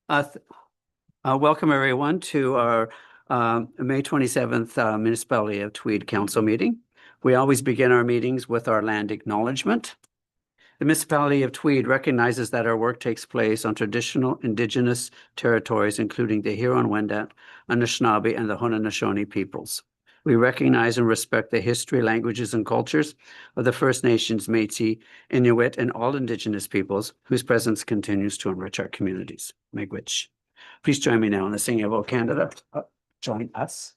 Welcome everyone to our May 27th Municipality of Tweed Council meeting. We always begin our meetings with our land acknowledgement. The Municipality of Tweed recognizes that our work takes place on traditional Indigenous territories, including the Huron-Wendat, Anishinaabe, and the Haudenosaunee peoples. We recognize and respect the history, languages, and cultures of the First Nations, Métis, Inuit, and all Indigenous peoples whose presence continues to enrich our communities. Miigwech. Please join me now in the singing of O Canada. Join us.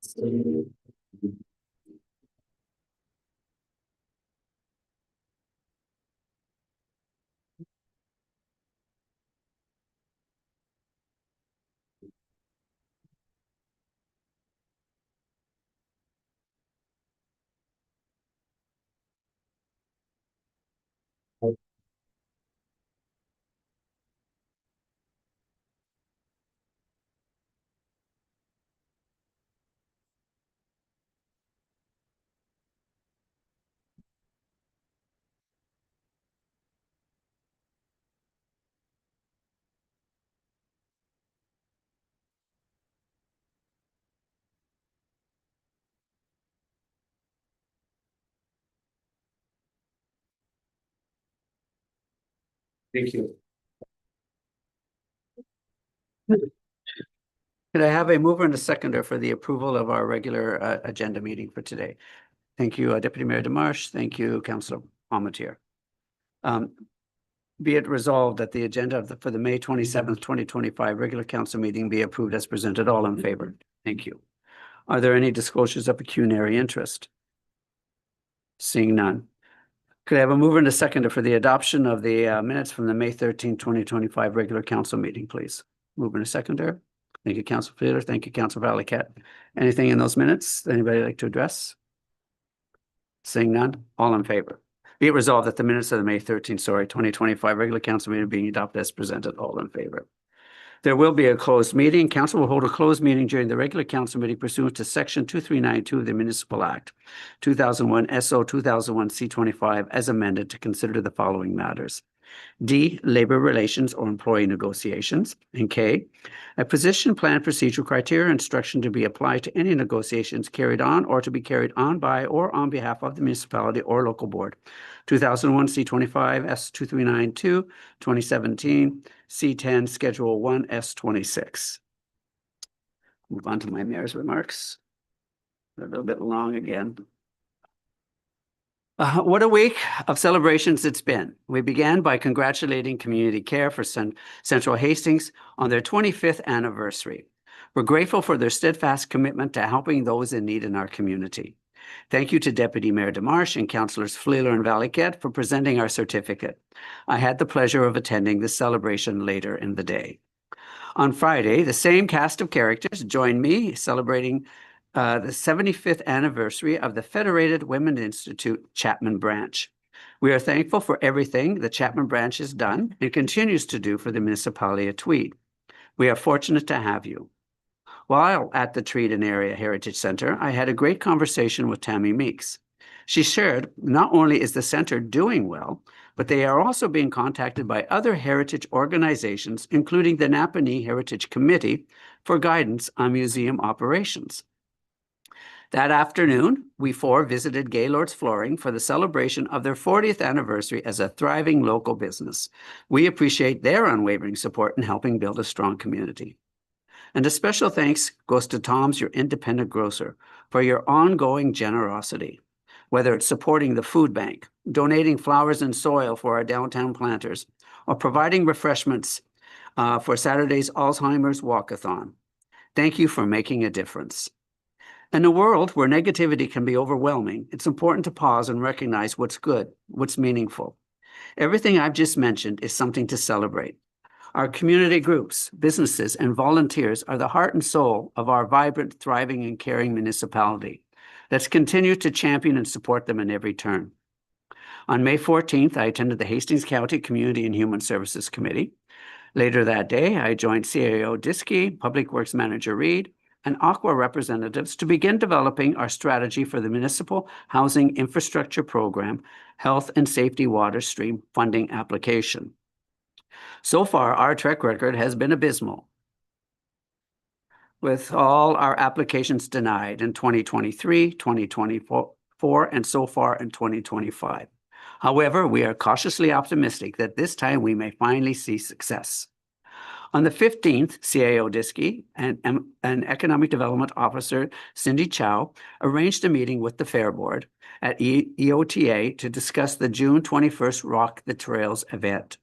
And thank you. Could I have a mover and a seconder for the approval of our regular agenda meeting for today? Thank you, Deputy Mayor Demarche. Thank you, Councillor Palmetier. Be it resolved that the agenda for the May 27th, 2025 regular council meeting be approved as presented. All in favor? Thank you. Are there any disclosures of pecuniary interest? Seeing none. Could I have a mover and a seconder for the adoption of the minutes from the May 13th, 2025 regular council meeting, please? Mover and a seconder. Thank you, Councillor Fiedler. Thank you, Councillor Valiquette. Anything in those minutes anybody like to address? Seeing none. All in favor? Be it resolved that the minutes of the May 13th, 2025 regular council meeting being adopted as presented. All in favor? There will be a closed meeting. Council will hold a closed meeting during the regular council meeting pursuant to Section 2392 of the Municipal Act 2001 SO 2001 C25 as amended to consider the following matters. D, labor relations or employee negotiations. And K, a position plan procedural criteria instruction to be applied to any negotiations carried on or to be carried on by or on behalf of the municipality or local board. 2001 C25 S2392, 2017 C10 Schedule 1 S26. Move on to my mayor's remarks. They're a little bit long again. What a week of celebrations it's been. We began by congratulating Community Care for Central Hastings on their 25th anniversary. We're grateful for their steadfast commitment to helping those in need in our community. Thank you to Deputy Mayor Demarche and Councillors Fiedler and Valiquette for presenting our certificate. I had the pleasure of attending the celebration later in the day. On Friday, the same cast of characters joined me celebrating the 75th anniversary of the Federated Women Institute Chapman Branch. We are thankful for everything the Chapman Branch has done and continues to do for the municipality of Tweed. We are fortunate to have you. While at the Tweed and Area Heritage Center, I had a great conversation with Tammy Meeks. She shared not only is the center doing well, but they are also being contacted by other heritage organizations, including the Napanee Heritage Committee, for guidance on museum operations. That afternoon, we four visited Gaylord's Flooring for the celebration of their 40th anniversary as a thriving local business. We appreciate their unwavering support in helping build a strong community. And a special thanks goes to Tom's, your independent grocer, for your ongoing generosity. Whether it's supporting the food bank, donating flowers and soil for our downtown planters, or providing refreshments for Saturday's Alzheimer's Walkathon. Thank you for making a difference. In a world where negativity can be overwhelming, it's important to pause and recognize what's good, what's meaningful. Everything I've just mentioned is something to celebrate. Our community groups, businesses, and volunteers are the heart and soul of our vibrant, thriving, and caring municipality. Let's continue to champion and support them in every turn. On May 14th, I attended the Hastings County Community and Human Services Committee. Later that day, I joined CAO Diskey, Public Works Manager Reed, and Aqua representatives to begin developing our strategy for the Municipal Housing Infrastructure Program Health and Safety Water Stream Funding application. So far, our track record has been abysmal, with all our applications denied in 2023, 2024, and so far in 2025. However, we are cautiously optimistic that this time we may finally see success. On the 15th, CAO Diskey and Economic Development Officer Cindy Chow arranged a meeting with the Fair Board at EOTA to discuss the June 21st Rock the Trails event.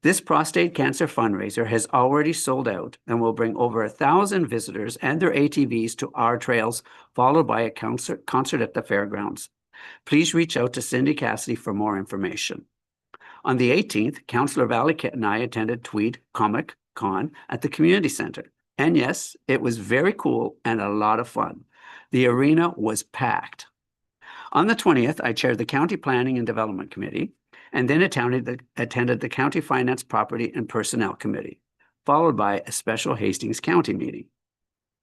This prostate cancer fundraiser has already sold out and will bring over 1,000 visitors and their ATVs to our trails, followed by a concert at the fairgrounds. Please reach out to Cindy Cassidy for more information. On the 18th, Councillor Valiquette and I attended Tweed Comic Con at the Community Centre. And yes, it was very cool and a lot of fun. The arena was packed. On the 20th, I chaired the County Planning and Development Committee and then attended the County Finance, Property and Personnel Committee, followed by a special Hastings County meeting.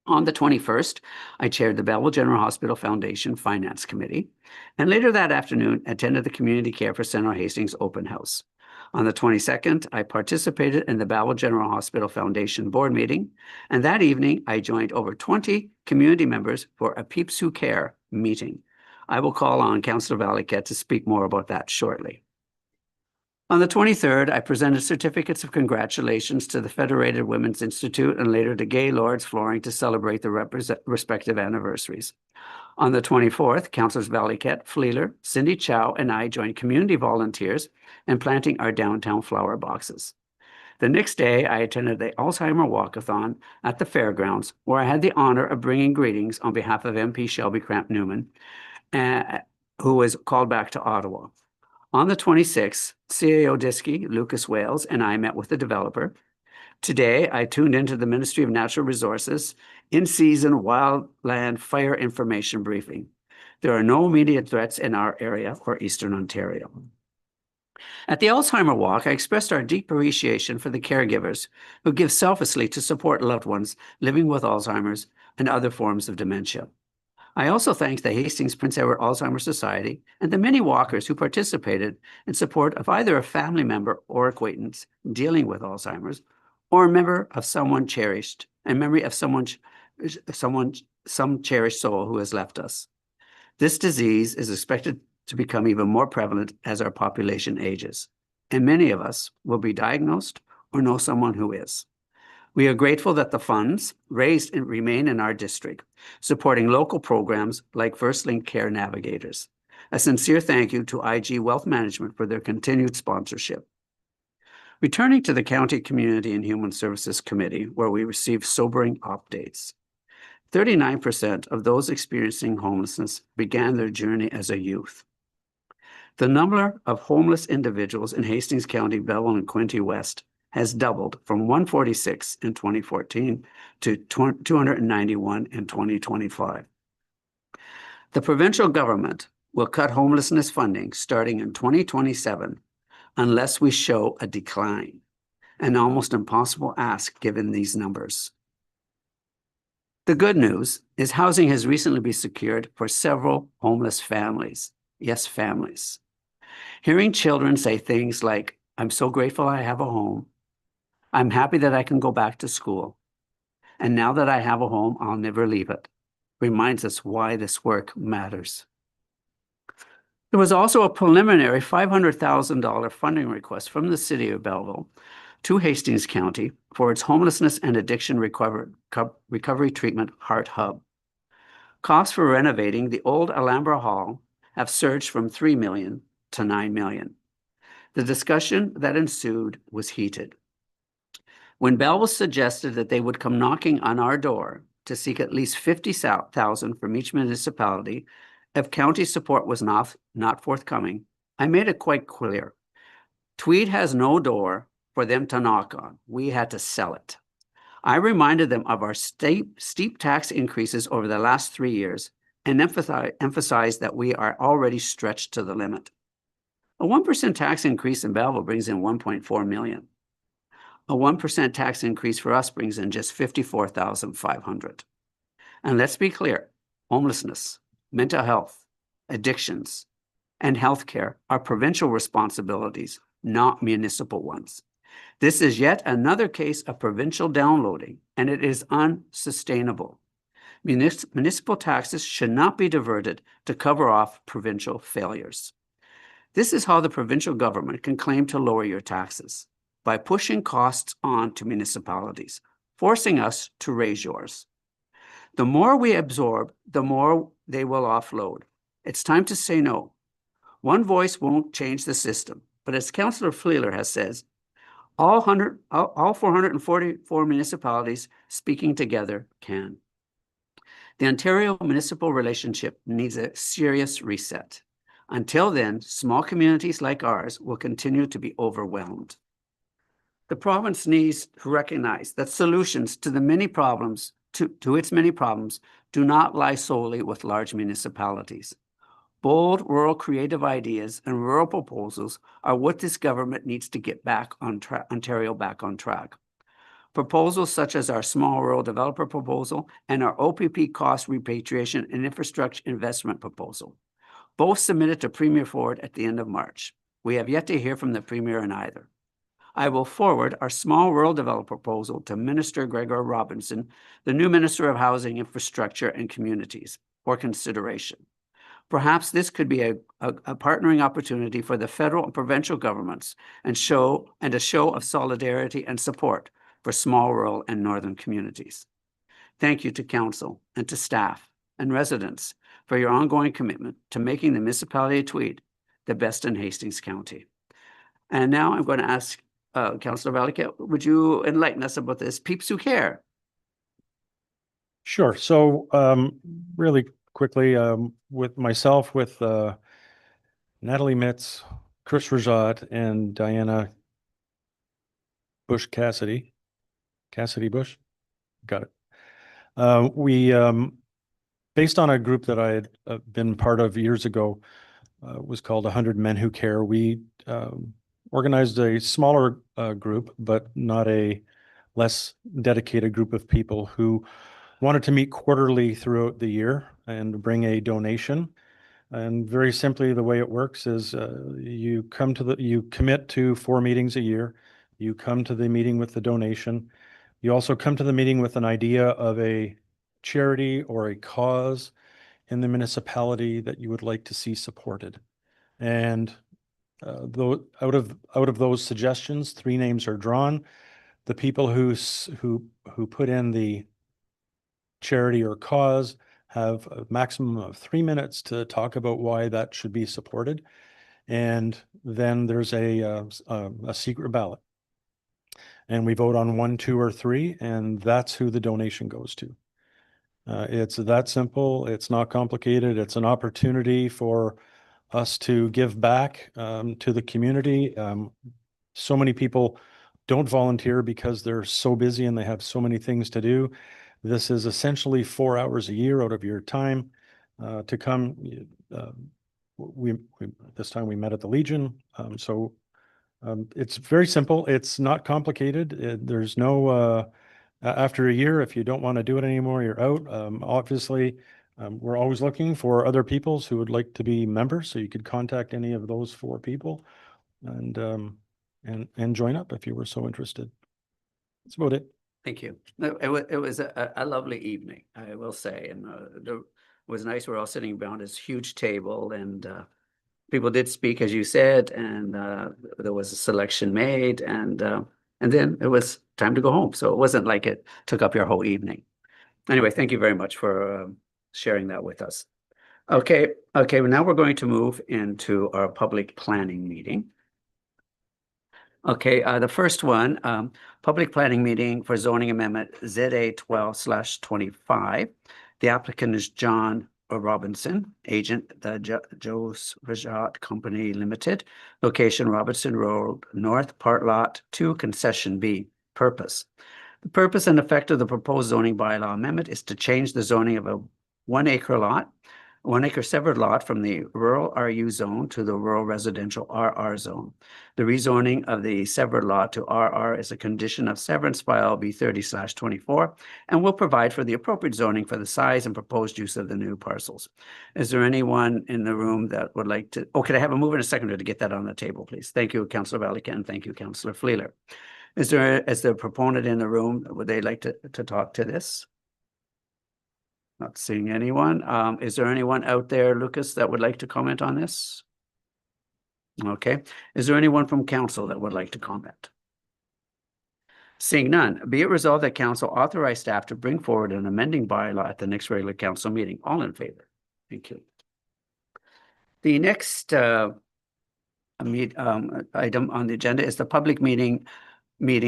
On the 21st, I chaired the Belleville General Hospital Foundation Finance Committee, and later that afternoon attended the Community Care for Central Hastings open house. On the 22nd, I participated in the Belleville General Hospital Foundation board meeting, and that evening I joined over 20 community members for a Peeps Who Care meeting. I will call on Councillor Valiquette to speak more about that shortly. On the 23rd, I presented certificates of congratulations to the Federated Women's Institute and later to Gaylord's Flooring to celebrate the respective anniversaries. On the 24th, Councillors Valiquette, Fleeler, Cindy Chow, and I joined community volunteers in planting our downtown flower boxes. The next day, I attended the Alzheimer Walkathon at the fairgrounds, where I had the honor of bringing greetings on behalf of MP Shelby Cramp Newman, who was called back to Ottawa. On the 26th, CAO Diskey, Lucas Wales, and I met with the developer. Today, I tuned into the Ministry of Natural Resources in-season wildland fire information briefing. There are no immediate threats in our area or Eastern Ontario. At the Alzheimer Walk, I expressed our deep appreciation for the caregivers who give selflessly to support loved ones living with Alzheimer's and other forms of dementia. I also thank the Hastings Prince Edward Alzheimer's Society and the many walkers who participated in support of either a family member or acquaintance dealing with Alzheimer's, or a member of someone cherished, in memory of some cherished soul who has left us. This disease is expected to become even more prevalent as our population ages, and many of us will be diagnosed or know someone who is. We are grateful that the funds raised remain in our district, supporting local programs like First Link Care Navigators. A sincere thank you to IG Wealth Management for their continued sponsorship. Returning to the County Community and Human Services Committee, where we received sobering updates. 39% of those experiencing homelessness began their journey as a youth. The number of homeless individuals in Hastings County, Belleville, and Quinte West has doubled from 146 in 2014 to 291 in 2025. The provincial government will cut homelessness funding starting in 2027 unless we show a decline, an almost impossible ask given these numbers. The good news is housing has recently been secured for several homeless families. Yes, families. Hearing children say things like, "I'm so grateful I have a home. I'm happy that I can go back to school. And now that I have a home, I'll never leave it," reminds us why this work matters. There was also a preliminary $500,000 funding request from the City of Belleville to Hastings County for its homelessness and addiction recovery treatment Heart Hub. Costs for renovating the old Alhambra Hall have surged from $3 million to $9 million. The discussion that ensued was heated. When Belleville suggested that they would come knocking on our door to seek at least $50,000 from each municipality if county support was not forthcoming, I made it quite clear. Tweed has no door for them to knock on. We had to sell it. I reminded them of our steep tax increases over the last 3 years and emphasized that we are already stretched to the limit. A 1% tax increase in Belleville brings in $1.4 million. A 1% tax increase for us brings in just $54,500. And let's be clear, homelessness, mental health, addictions, and healthcare are provincial responsibilities, not municipal ones. This is yet another case of provincial downloading, and it is unsustainable. Municipal taxes should not be diverted to cover off provincial failures. This is how the provincial government can claim to lower your taxes, by pushing costs on to municipalities, forcing us to raise yours. The more we absorb, the more they will offload. It's time to say no. One voice won't change the system, but as Councillor Fleeler has said, all 444 municipalities speaking together can. The Ontario municipal relationship needs a serious reset. Until then, small communities like ours will continue to be overwhelmed. The province needs to recognize that solutions to the many problems, to its many problems, do not lie solely with large municipalities. Bold, rural, creative ideas and rural proposals are what this government needs to get back on Ontario back on track. Proposals such as our small rural developer proposal and our OPP cost repatriation and infrastructure investment proposal, both submitted to Premier Ford at the end of March. We have yet to hear from the Premier on either. I will forward our small rural developer proposal to Minister Gregor Robinson, the new Minister of Housing, Infrastructure and Communities, for consideration. Perhaps this could be a partnering opportunity for the federal and provincial governments and a show of solidarity and support for small rural and northern communities. Thank you to Council and to staff and residents for your ongoing commitment to making the municipality of Tweed the best in Hastings County. And now I'm going to ask Councillor Valiquette, would you enlighten us about this Peeps Who Care? Sure. So really quickly, with myself, with Natalie Mitz, Chris Rajat, and Diana Bush Cassidy Bush, got it. We, based on a group that I had been part of years ago, was called 100 Men Who Care. We organized a smaller group, but not a less dedicated group of people who wanted to meet quarterly throughout the year and bring a donation. And very simply, the way it works is you commit to 4 meetings a year. You come to the meeting with the donation. You also come to the meeting with an idea of a charity or a cause in the municipality that you would like to see supported. And out of those suggestions, 3 names are drawn. The people who put in the charity or cause have a maximum of 3 minutes to talk about why that should be supported. And then there's a secret ballot. And we vote on 1, 2, or 3, and that's who the donation goes to. It's that simple. It's not complicated. It's an opportunity for us to give back to the community. So many people don't volunteer because they're so busy and they have so many things to do. This is essentially 4 hours a year out of your time to come. This time we met at the Legion. It's very simple. It's not complicated. There's no, after a year, if you don't want to do it anymore, you're out. Obviously, we're always looking for other peoples who would like to be members. So you could contact any of those 4 people and join up if you were so interested. That's about it. Thank you. It was a lovely evening, I will say, and it was nice. We're all sitting around this huge table, and people did speak, as you said, and there was a selection made, and then it was time to go home. So it wasn't like it took up your whole evening. Anyway, thank you very much for sharing that with us. Okay, now we're going to move into our public planning meeting. Okay, the first one, public planning meeting for zoning amendment ZA 12/25. The applicant is John Robinson, agent, the Joe's Rajat Company Limited, location Robinson Road North, Part Lot 2, Concession B. Purpose. The purpose and effect of the proposed zoning bylaw amendment is to change the zoning of a 1 acre lot, 1 acre severed lot from the rural RU zone to the rural residential RR zone. The rezoning of the severed lot to RR is a condition of severance file B30/24 and will provide for the appropriate zoning for the size and proposed use of the new parcels. Is there anyone in the room that would like to, could I have a mover and a seconder to get that on the table, please? Thank you, Councillor Valiquette, and thank you, Councillor Fleeler. Is the proponent in the room, would they like to talk to this? Not seeing anyone. Is there anyone out there, Lucas, that would like to comment on this? Okay. Is there anyone from council that would like to comment? Seeing none, be it resolved that council authorize staff to bring forward an amending bylaw at the next regular council meeting. All in favor? Thank you. The next item on the agenda is the public meeting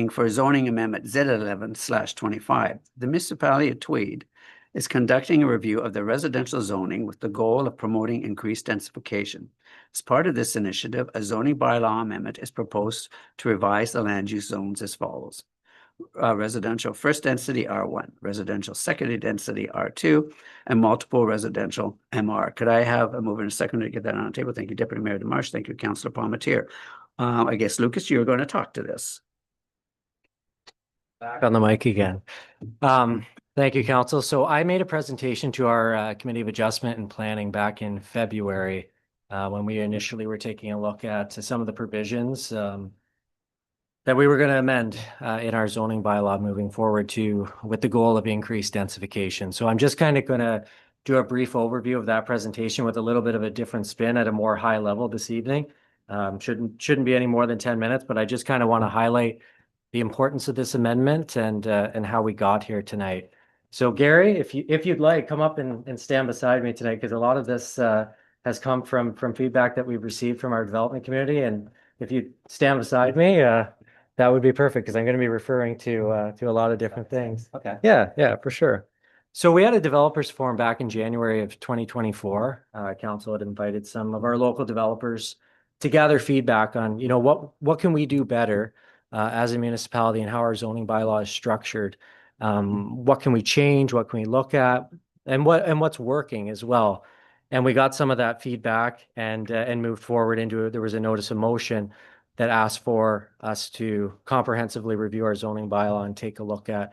for zoning amendment Z11/25. The municipality of Tweed is conducting a review of the residential zoning with the goal of promoting increased densification. As part of this initiative, a zoning bylaw amendment is proposed to revise the land use zones as follows. Residential first density R1, residential secondary density R2, and multiple residential MR. Could I have a mover and a seconder to get that on the table? Thank you, Deputy Mayor Demarche. Thank you, Councillor Palmetier. I guess, Lucas, you're going to talk to this. Back on the mic again. Thank you, Council. So I made a presentation to our Committee of Adjustment and Planning back in February when we initially were taking a look at some of the provisions that we were going to amend in our zoning bylaw moving forward with the goal of increased densification. So I'm just kind of going to do a brief overview of that presentation with a little bit of a different spin at a more high level this evening. Shouldn't be any more than 10 minutes, but I just kind of want to highlight the importance of this amendment and how we got here tonight. So Gary, if you'd like, come up and stand beside me tonight, because a lot of this has come from feedback that we've received from our development community. And if you stand beside me, that would be perfect, because I'm going to be referring to a lot of different things. Okay. Yeah, for sure. So we had a developers forum back in January of 2024. Council had invited some of our local developers to gather feedback on, what can we do better as a municipality and how our zoning bylaw is structured. What can we change? What can we look at? And what's working as well. And we got some of that feedback and moved forward there was a notice of motion that asked for us to comprehensively review our zoning bylaw and take a look at,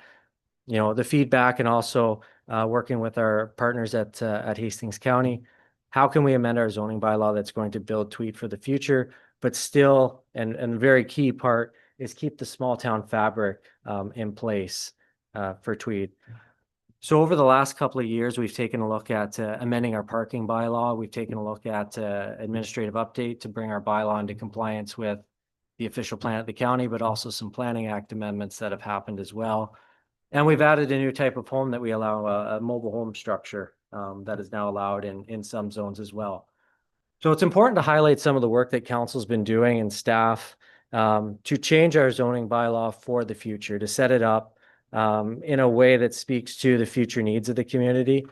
the feedback, and also working with our partners at Hastings County. How can we amend our zoning bylaw that's going to build Tweed for the future, but still, and a very key part is keep the small town fabric in place for Tweed. So over the last couple of years, we've taken a look at amending our parking bylaw. We've taken a look at administrative update to bring our bylaw into compliance with the official plan of the county, but also some Planning Act amendments that have happened as well. And we've added a new type of home that we allow, a mobile home structure that is now allowed in some zones as well. So it's important to highlight some of the work that council's been doing and staff to change our zoning bylaw for the future, to set it up in a way that speaks to the future needs of the community.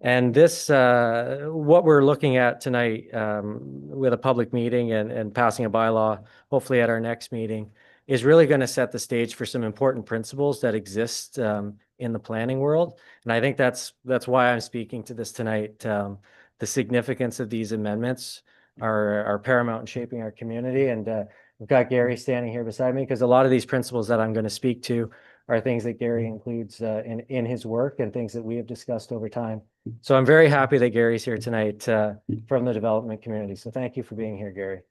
And this, what we're looking at tonight with a public meeting and passing a bylaw, hopefully at our next meeting, is really going to set the stage for some important principles that exist in the planning world. And I think that's why I'm speaking to this tonight. The significance of these amendments are paramount in shaping our community. And we've got Gary standing here beside me, because a lot of these principles that I'm going to speak to are things that Gary includes in his work and things that we have discussed over time. So I'm very happy that Gary's here tonight from the development community. So thank you for being here, Gary.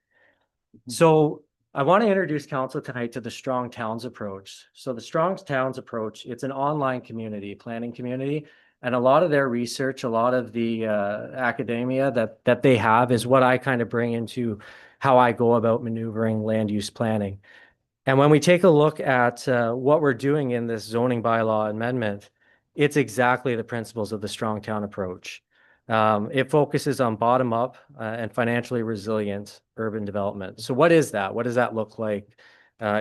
So I want to introduce council tonight to the Strong Towns approach. So the Strong Towns approach, it's an online community, planning community, and a lot of their research, a lot of the academia that they have is what I kind of bring into how I go about maneuvering land use planning. And when we take a look at what we're doing in this zoning bylaw amendment, it's exactly the principles of the Strong Town approach. It focuses on bottom up and financially resilient urban development. So what is that? What does that look like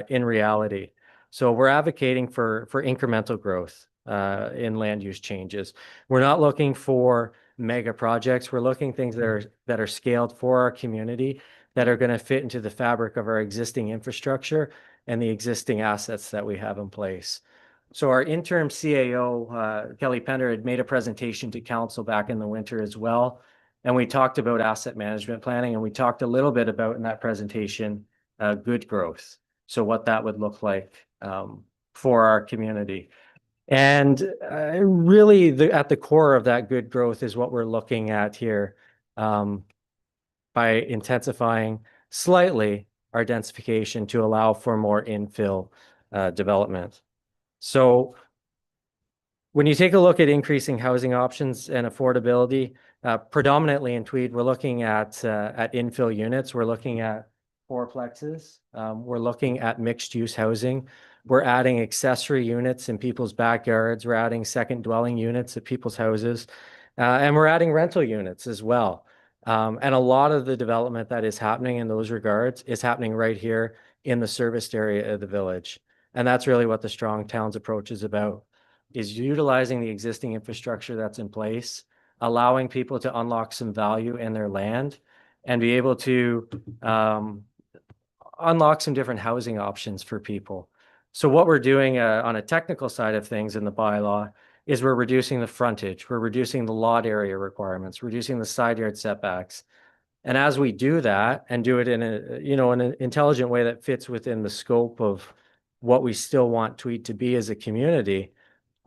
in reality? So we're advocating for incremental growth. in land use changes. We're not looking for mega projects. We're looking things that are scaled for our community, that are going to fit into the fabric of our existing infrastructure and the existing assets that we have in place. So our interim CAO, Kelly Pender, had made a presentation to council back in the winter as well. And we talked about asset management planning, and we talked a little bit about in that presentation, good growth. So what that would look like for our community. And really at the core of that good growth is what we're looking at here, by intensifying slightly our densification to allow for more infill development. So when you take a look at increasing housing options and affordability, predominantly in Tweed, we're looking at infill units. We're looking at fourplexes. We're looking at mixed-use housing. We're adding accessory units in people's backyards. We're adding second dwelling units at people's houses. And we're adding rental units as well. And a lot of the development that is happening in those regards is happening right here in the serviced area of the village. And that's really what the Strong Towns approach is about, is utilizing the existing infrastructure that's in place, allowing people to unlock some value in their land and be able to unlock some different housing options for people. So what we're doing on a technical side of things in the bylaw is we're reducing the frontage, we're reducing the lot area requirements, reducing the side yard setbacks. And as we do that and do it in an intelligent way that fits within the scope of what we still want Tweed to be as a community,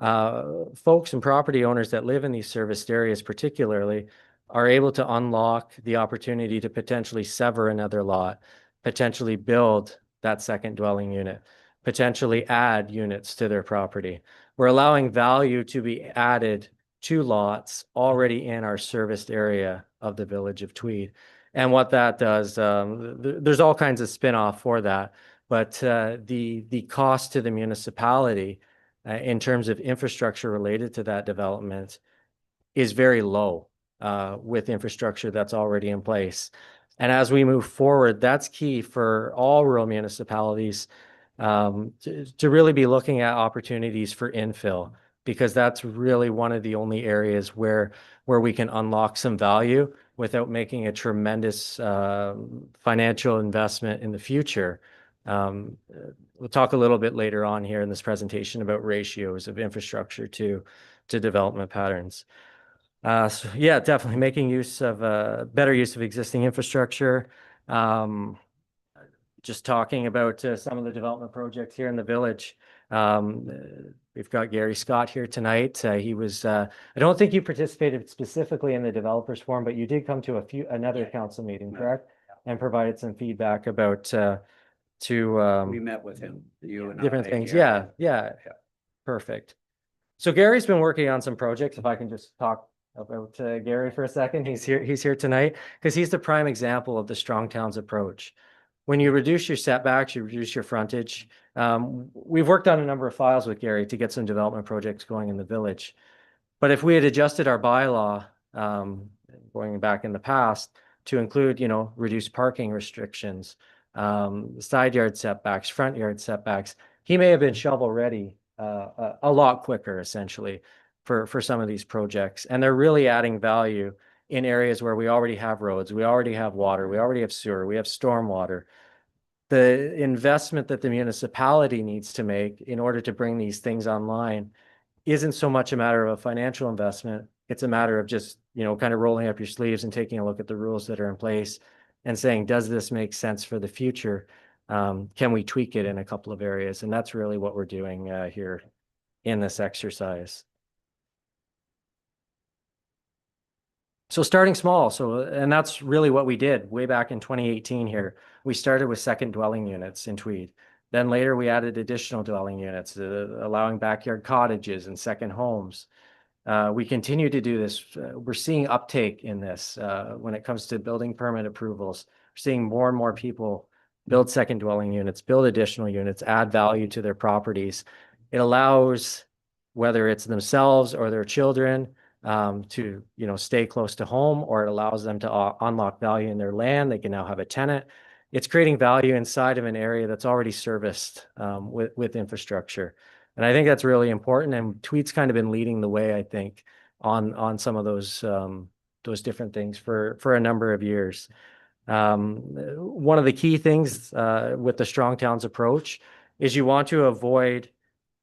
folks and property owners that live in these serviced areas particularly are able to unlock the opportunity to potentially sever another lot, potentially build that second dwelling unit, potentially add units to their property. We're allowing value to be added to lots already in our serviced area of the village of Tweed. And what that does, there's all kinds of spin-off for that, but the cost to the municipality in terms of infrastructure related to that development is very low with infrastructure that's already in place. And as we move forward, that's key for all rural municipalities to really be looking at opportunities for infill, because that's really one of the only areas where we can unlock some value without making a tremendous financial investment in the future. We'll talk a little bit later on here in this presentation about ratios of infrastructure to development patterns. So yeah, definitely making use of better use of existing infrastructure. Just talking about some of the development projects here in the village. We've got Gary Scott here tonight. He was, I don't think you participated specifically in the developers forum, but you did come to another council meeting, correct? And provided some feedback about We met with him, you and I. different things. yeah. Yeah. Perfect. So Gary's been working on some projects. If I can just talk about Gary for a second. He's here tonight because he's the prime example of the Strong Towns approach. When you reduce your setbacks, you reduce your frontage. We've worked on a number of files with Gary to get some development projects going in the village. But if we had adjusted our bylaw, going back in the past, to include, reduced parking restrictions, side yard setbacks, front yard setbacks, he may have been shovel ready a lot quicker, essentially, for some of these projects. And they're really adding value in areas where we already have roads, we already have water, we already have sewer, we have stormwater. The investment that the municipality needs to make in order to bring these things online isn't so much a matter of a financial investment. It's a matter of just, kind of rolling up your sleeves and taking a look at the rules that are in place and saying, does this make sense for the future? Can we tweak it in a couple of areas? And that's really what we're doing here in this exercise. So starting small. And that's really what we did way back in 2018 here. We started with second dwelling units in Tweed. Then later we added additional dwelling units, allowing backyard cottages and second homes. We continue to do this. We're seeing uptake in this when it comes to building permit approvals. We're seeing more and more people build second dwelling units, build additional units, add value to their properties. It allows, whether it's themselves or their children, to stay close to home, or it allows them to unlock value in their land. They can now have a tenant. It's creating value inside of an area that's already serviced with infrastructure. And I think that's really important. And Tweet's kind of been leading the way, I think, on some of those different things for a number of years. One of the key things with the Strong Towns approach is you want to avoid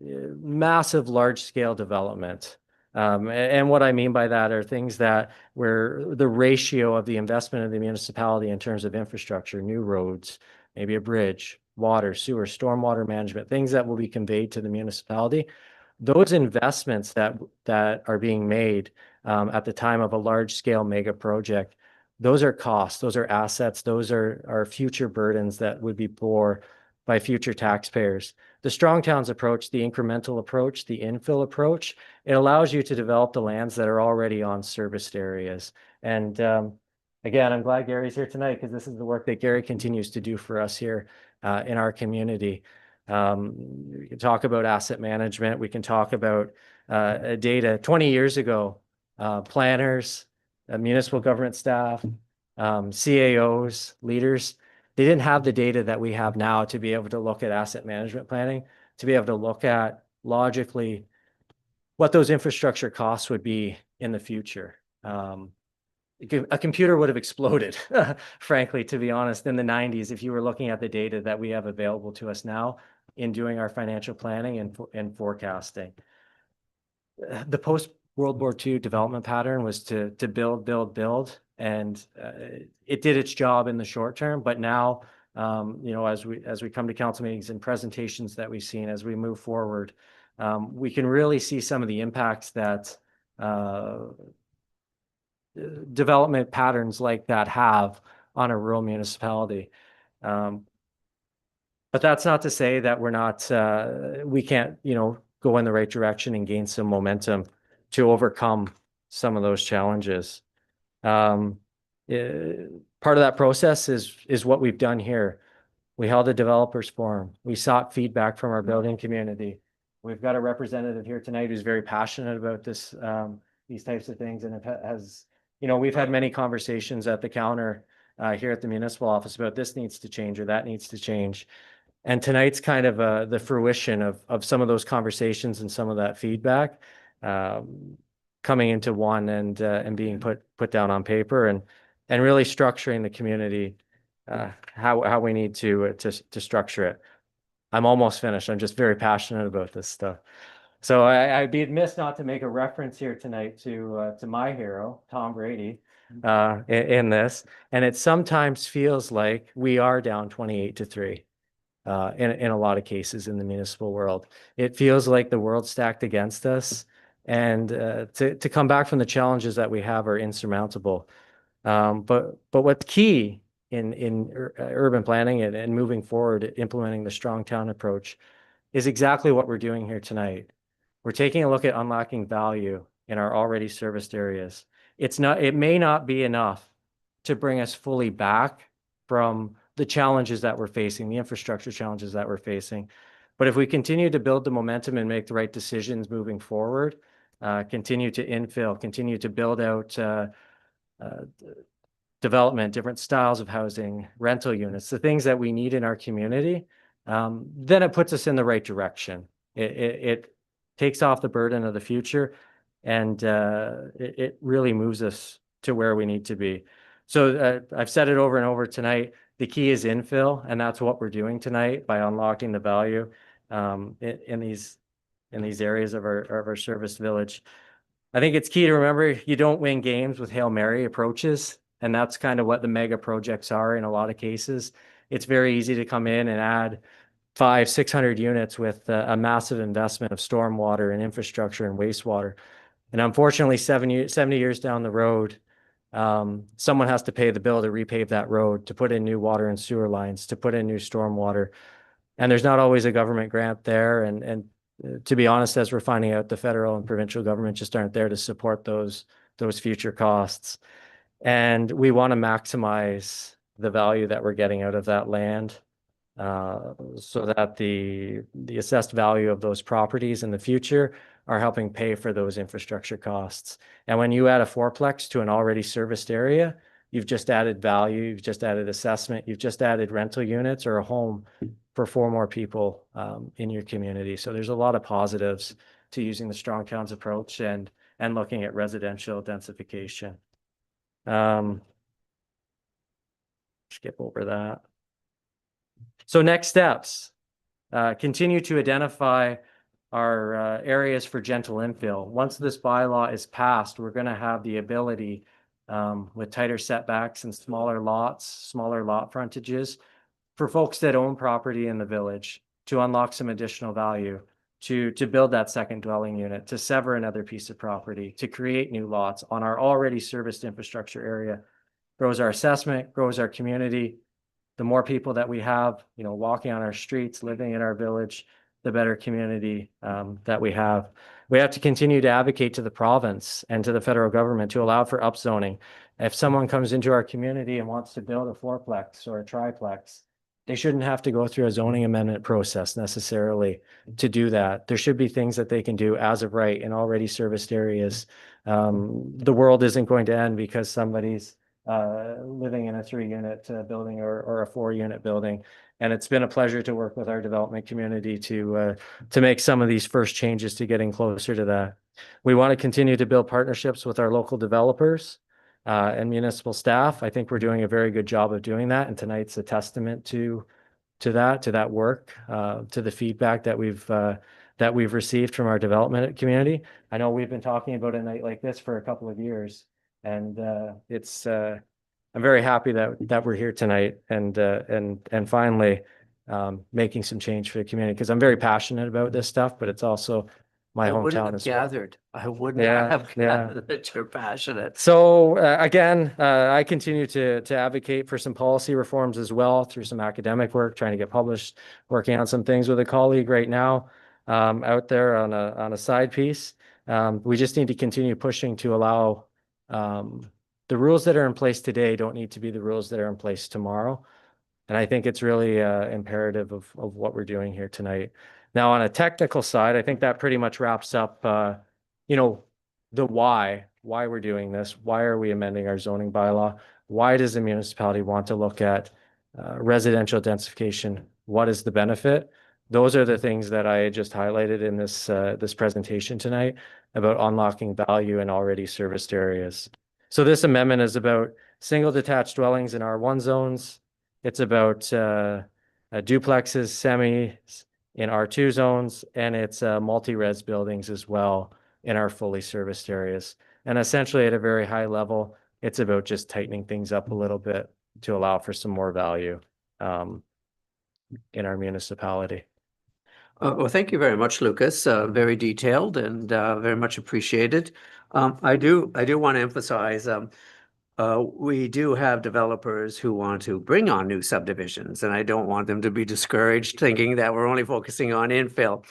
massive large-scale development. And what I mean by that are things that where the ratio of the investment of the municipality in terms of infrastructure, new roads, maybe a bridge, water, sewer, stormwater management, things that will be conveyed to the municipality. Those investments that are being made at the time of a large-scale mega project, those are costs, those are assets, those are future burdens that would be bore by future taxpayers. The Strong Towns approach, the incremental approach, the infill approach, it allows you to develop the lands that are already on serviced areas. And again, I'm glad Gary's here tonight because this is the work that Gary continues to do for us here in our community. We can talk about asset management. We can talk about data. 20 years ago, planners, municipal government staff, CAOs, leaders, they didn't have the data that we have now to be able to look at asset management planning, to be able to look at logically what those infrastructure costs would be in the future. A computer would have exploded, frankly, to be honest, in the 90s, if you were looking at the data that we have available to us now in doing our financial planning and forecasting. The post-World War II development pattern was to build, and it did its job in the short term. But now, as we come to council meetings and presentations that we've seen as we move forward, we can really see some of the impacts that development patterns like that have on a rural municipality. But that's not to say that we can't, go in the right direction and gain some momentum to overcome some of those challenges. Part of that process is what we've done here. We held a developers forum. We sought feedback from our building community. We've got a representative here tonight who's very passionate about these types of things, and we've had many conversations at the counter here at the municipal office about this needs to change or that needs to change. And tonight's kind of the fruition of some of those conversations and some of that feedback coming into one and being put down on paper and really structuring the community how we need to structure it. I'm almost finished. I'm just very passionate about this stuff. So I'd be amiss not to make a reference here tonight to my hero, Tom Brady, in this. And it sometimes feels like we are down 28-3 in a lot of cases in the municipal world. It feels like the world's stacked against us, and to come back from the challenges that we have are insurmountable. But what's key in urban planning and moving forward, implementing the Strong Town approach, is exactly what we're doing here tonight. We're taking a look at unlocking value in our already serviced areas. It may not be enough to bring us fully back from the challenges that we're facing, the infrastructure challenges that we're facing. But if we continue to build the momentum and make the right decisions moving forward, continue to infill, continue to build out development, different styles of housing, rental units, the things that we need in our community, then it puts us in the right direction. It takes off the burden of the future, and it really moves us to where we need to be. So I've said it over and over tonight. The key is infill, and that's what we're doing tonight by unlocking the value in these areas of our service village. I think it's key to remember you don't win games with Hail Mary approaches, and that's kind of what the mega projects are in a lot of cases. It's very easy to come in and add 500-600 units with a massive investment of stormwater and infrastructure and wastewater. And unfortunately, 70 years down the road, someone has to pay the bill to repave that road, to put in new water and sewer lines, to put in new stormwater. And there's not always a government grant there. And to be honest, as we're finding out, the federal and provincial government just aren't there to support those future costs. And we want to maximize the value that we're getting out of that land, so that the assessed value of those properties in the future are helping pay for those infrastructure costs. And when you add a fourplex to an already serviced area, you've just added value, you've just added assessment, you've just added rental units or a home for 4 more people in your community. So there's a lot of positives to using the Strong Towns approach and looking at residential densification. Skip over that. So next steps, continue to identify our areas for gentle infill. Once this bylaw is passed, we're going to have the ability with tighter setbacks and smaller lots, smaller lot frontages for folks that own property in the village to unlock some additional value, to build that second dwelling unit, to sever another piece of property, to create new lots on our already serviced infrastructure area. Grows our assessment, grows our community. The more people that we have, walking on our streets, living in our village, the better community that we have. We have to continue to advocate to the province and to the federal government to allow for upzoning. If someone comes into our community and wants to build a fourplex or a triplex, they shouldn't have to go through a zoning amendment process necessarily to do that. There should be things that they can do as of right in already serviced areas. The world isn't going to end because somebody's living in a 3-unit building or a 4-unit building. And it's been a pleasure to work with our development community to make some of these first changes to getting closer to that. We want to continue to build partnerships with our local developers and municipal staff. I think we're doing a very good job of doing that. And tonight's a testament to that work, to the feedback that we've received from our development community. I know we've been talking about a night like this for a couple of years. And I'm very happy that we're here tonight and finally making some change for the community, because I'm very passionate about this stuff, but it's also my hometown as well. I wouldn't Yeah, have yeah. gathered that you're passionate. So again, I continue to advocate for some policy reforms as well through some academic work, trying to get published, working on some things with a colleague right now out there on a side piece. We just need to continue pushing to allow the rules that are in place today don't need to be the rules that are in place tomorrow. And I think it's really imperative of what we're doing here tonight. Now, on a technical side, I think that pretty much wraps up, the why we're doing this. Why are we amending our zoning bylaw? Why does the municipality want to look at residential densification? What is the benefit? Those are the things that I just highlighted in this presentation tonight about unlocking value in already serviced areas. So this amendment is about single detached dwellings in R1 zones. It's about duplexes, semis in R2 zones, and it's multi-res buildings as well in our fully serviced areas. And essentially at a very high level, it's about just tightening things up a little bit to allow for some more value in our municipality. Well, thank you very much, Lucas. Very detailed and very much appreciated. I do want to emphasize we do have developers who want to bring on new subdivisions, and I don't want them to be discouraged thinking that we're only focusing on infill.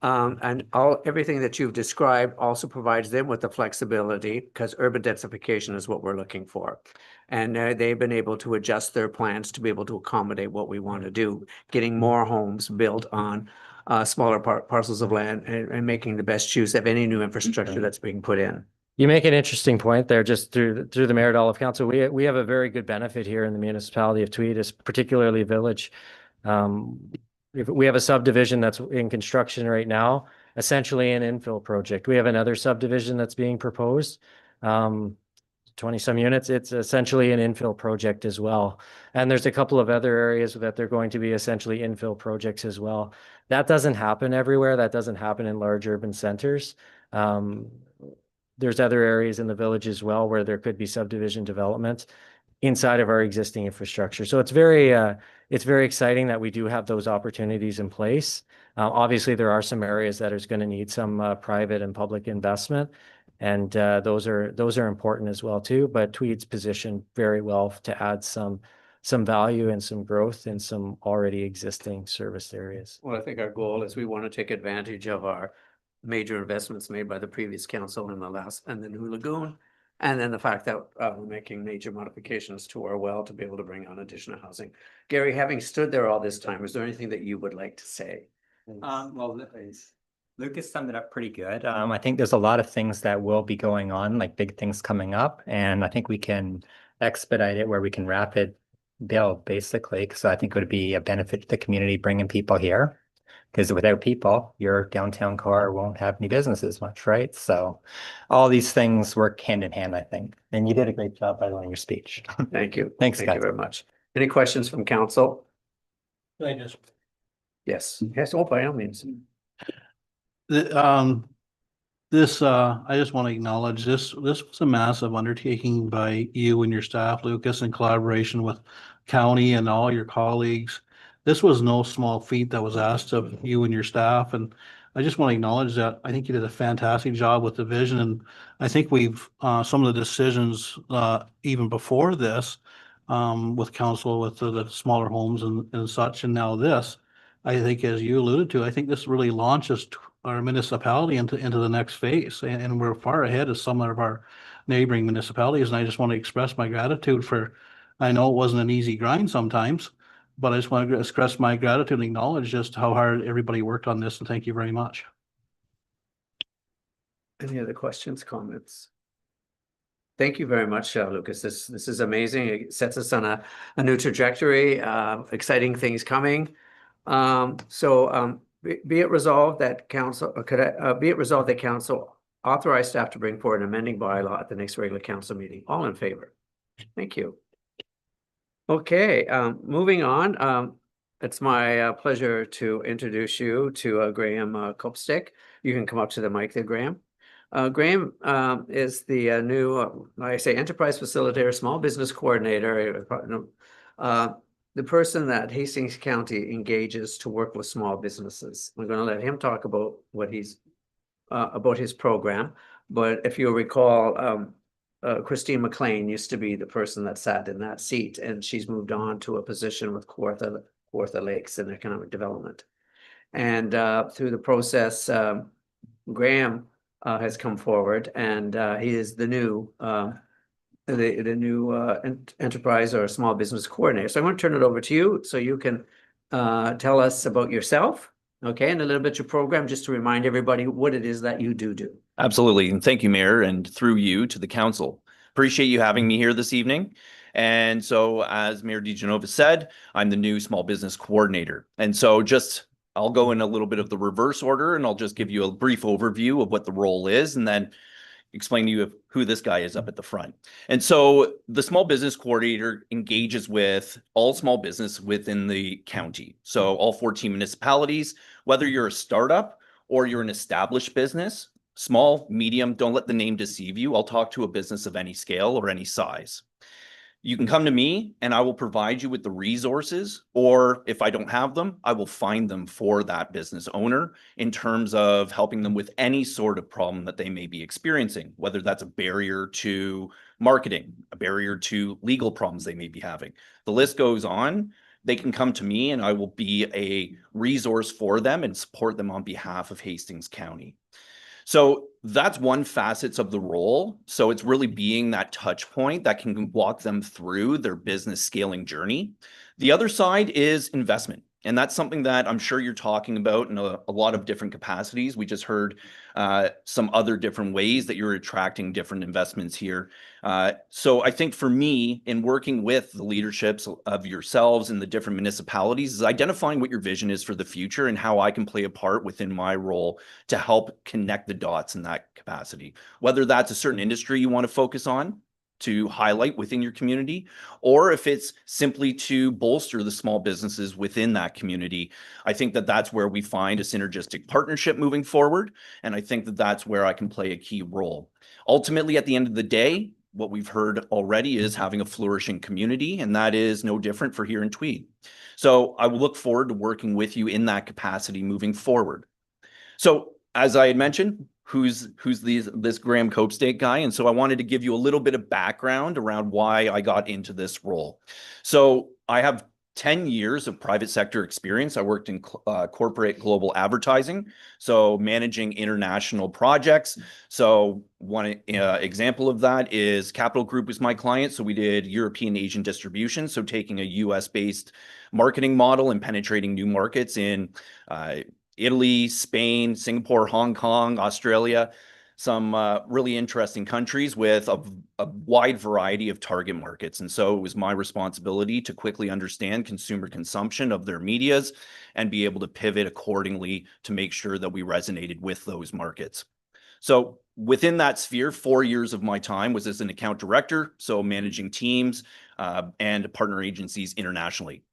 And everything that you've described also provides them with the flexibility, because urban densification is what we're looking for. And they've been able to adjust their plans to be able to accommodate what we want to do, getting more homes built on smaller parcels of land and making the best use of any new infrastructure that's being put in. You make an interesting point there, just through the Mayor Olive Council. We have a very good benefit here in the municipality of Tweed, particularly Village. We have a subdivision that's in construction right now, essentially an infill project. We have another subdivision that's being proposed, 20 some units. It's essentially an infill project as well. And there's a couple of other areas that they're going to be essentially infill projects as well. That doesn't happen everywhere. That doesn't happen in large urban centers. There's other areas in the village as well where there could be subdivision development inside of our existing infrastructure. So it's very exciting that we do have those opportunities in place. Obviously, there are some areas that is going to need some private and public investment, and those are important as well too. But Tweed's positioned very well to add some value and some growth in some already existing service areas. Well, I think our goal is we want to take advantage of our major investments made by the previous council in the new lagoon. And then the fact that we're making major modifications to our well to be able to bring on additional housing. Gary, having stood there all this time, is there anything that you would like to say? Well, Lucas summed it up pretty good. I think there's a lot of things that will be going on, like big things coming up, and I think we can expedite it where we can build basically, because I think it would be a benefit to the community bringing people here. Because without people, your downtown core won't have any businesses much, right? So all these things work hand in hand, I think. And you did a great job, by the way, in your speech. Thank you. Thanks, Thank you guys. very much. Any questions from council? I just Yes. Yes, oh, by all means. I just want to acknowledge this was a massive undertaking by you and your staff, Lucas, in collaboration with county and all your colleagues. This was no small feat that was asked of you and your staff, and I just want to acknowledge that. I think you did a fantastic job with the vision, and I think we've, some of the decisions, even before this, with council, with the smaller homes and such, and now this, I think, as you alluded to, I think this really launches our municipality into the next phase, and we're far ahead of some of our neighboring municipalities. And I just want to express my gratitude for, I know it wasn't an easy grind sometimes, but I just want to express my gratitude and acknowledge just how hard everybody worked on this, and thank you very much. Any other questions, comments? Thank you very much, Lucas. This is amazing. It sets us on a new trajectory, exciting things coming. Be it resolved that council, be it resolved that council authorize staff to bring forward an amending bylaw at the next regular council meeting. All in favor? Thank you. Okay, moving on. It's my pleasure to introduce you to Graham Kopstick. You can come up to the mic there, Graham. Graham is the new, like I say, enterprise facilitator, small business coordinator, the person that Hastings County engages to work with small businesses. We're going to let him talk about what he's about his program. But if you'll recall, Christine McLean used to be the person that sat in that seat, and she's moved on to a position with Kawartha Lakes in economic development. And through the process, Graham has come forward, and he is the new enterprise or small business coordinator. So I'm going to turn it over to you so you can tell us about yourself, okay, and a little bit your program, just to remind everybody what it is that you do. Absolutely. And thank you, Mayor, and through you to the council. Appreciate you having me here this evening. And so, as Mayor DeGenova said, I'm the new small business coordinator. And so I'll go in a little bit of the reverse order, and I'll just give you a brief overview of what the role is, and then explain to you who this guy is up at the front. And so the small business coordinator engages with all small business within the county. So all 14 municipalities, whether you're a startup or you're an established business, small, medium, don't let the name deceive you. I'll talk to a business of any scale or any size. You can come to me and I will provide you with the resources, or if I don't have them, I will find them for that business owner in terms of helping them with any sort of problem that they may be experiencing, whether that's a barrier to marketing, a barrier to legal problems they may be having. The list goes on. They can come to me and I will be a resource for them and support them on behalf of Hastings County. So that's one facet of the role. So it's really being that touch point that can walk them through their business scaling journey. The other side is investment. And that's something that I'm sure you're talking about in a lot of different capacities. We just heard some other different ways that you're attracting different investments here. So I think for me, in working with the leaderships of yourselves and the different municipalities, is identifying what your vision is for the future and how I can play a part within my role to help connect the dots in that capacity. Whether that's a certain industry you want to focus on, to highlight within your community, or if it's simply to bolster the small businesses within that community. I think that that's where we find a synergistic partnership moving forward. And I think that that's where I can play a key role. Ultimately, at the end of the day, what we've heard already is having a flourishing community, and that is no different for here in Tweed. So I will look forward to working with you in that capacity moving forward. So as I had mentioned, who's this Graham Kopstick guy? And so I wanted to give you a little bit of background around why I got into this role. So I have 10 years of private sector experience. I worked in corporate global advertising, so managing international projects. So one example of that is Capital Group was my client. So we did European Asian distribution. So taking a US-based marketing model and penetrating new markets in Italy, Spain, Singapore, Hong Kong, Australia. some really interesting countries with a wide variety of target markets. And so it was my responsibility to quickly understand consumer consumption of their medias and be able to pivot accordingly to make sure that we resonated with those markets. So within that sphere, 4 years of my time was as an account director, so managing teams and partner agencies internationally.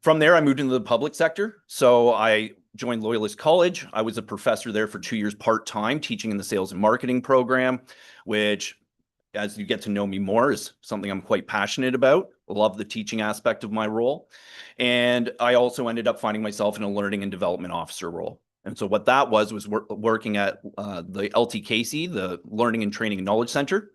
From there, I moved into the public sector. So I joined Loyalist College. I was a professor there for 2 years part-time, teaching in the sales and marketing program, which, as you get to know me more, is something I'm quite passionate about. I love the teaching aspect of my role. And I also ended up finding myself in a learning and development officer role. And so what that was working at the LTKC, the Learning and Training and Knowledge Center,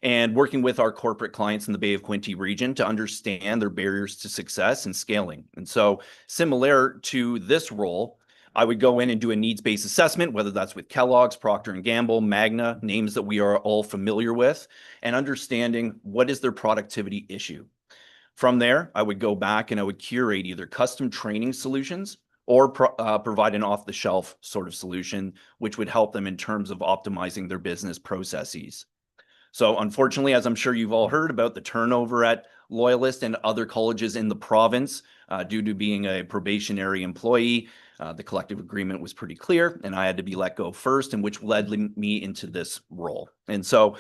and working with our corporate clients in the Bay of Quinte region to understand their barriers to success and scaling. And so similar to this role, I would go in and do a needs-based assessment, whether that's with Kellogg's, Procter & Gamble, Magna, names that we are all familiar with, and understanding what is their productivity issue. From there, I would go back and I would curate either custom training solutions or provide an off-the-shelf sort of solution, which would help them in terms of optimizing their business processes. So unfortunately, as I'm sure you've all heard about the turnover at Loyalist and other colleges in the province, due to being a probationary employee, the collective agreement was pretty clear and I had to be let go first, and which led me into this role. And so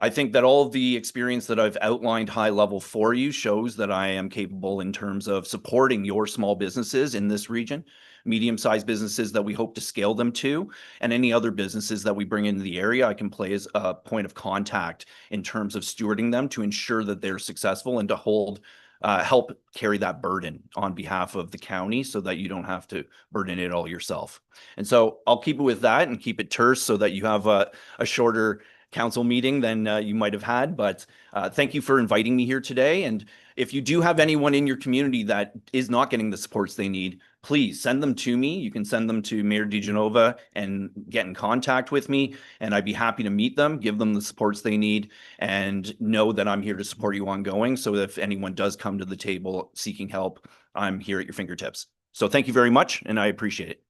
I think that all of the experience that I've outlined high level for you shows that I am capable in terms of supporting your small businesses in this region, medium-sized businesses that we hope to scale them to, and any other businesses that we bring into the area. I can play as a point of contact in terms of stewarding them to ensure that they're successful and to help carry that burden on behalf of the county so that you don't have to burden it all yourself. And so I'll keep it with that and keep it terse so that you have a shorter council meeting than you might have had. But thank you for inviting me here today. And if you do have anyone in your community that is not getting the supports they need, please send them to me. You can send them to Mayor DiGenova and get in contact with me, and I'd be happy to meet them, give them the supports they need, and know that I'm here to support you ongoing. So if anyone does come to the table seeking help, I'm here at your fingertips. So thank you very much, and I appreciate it.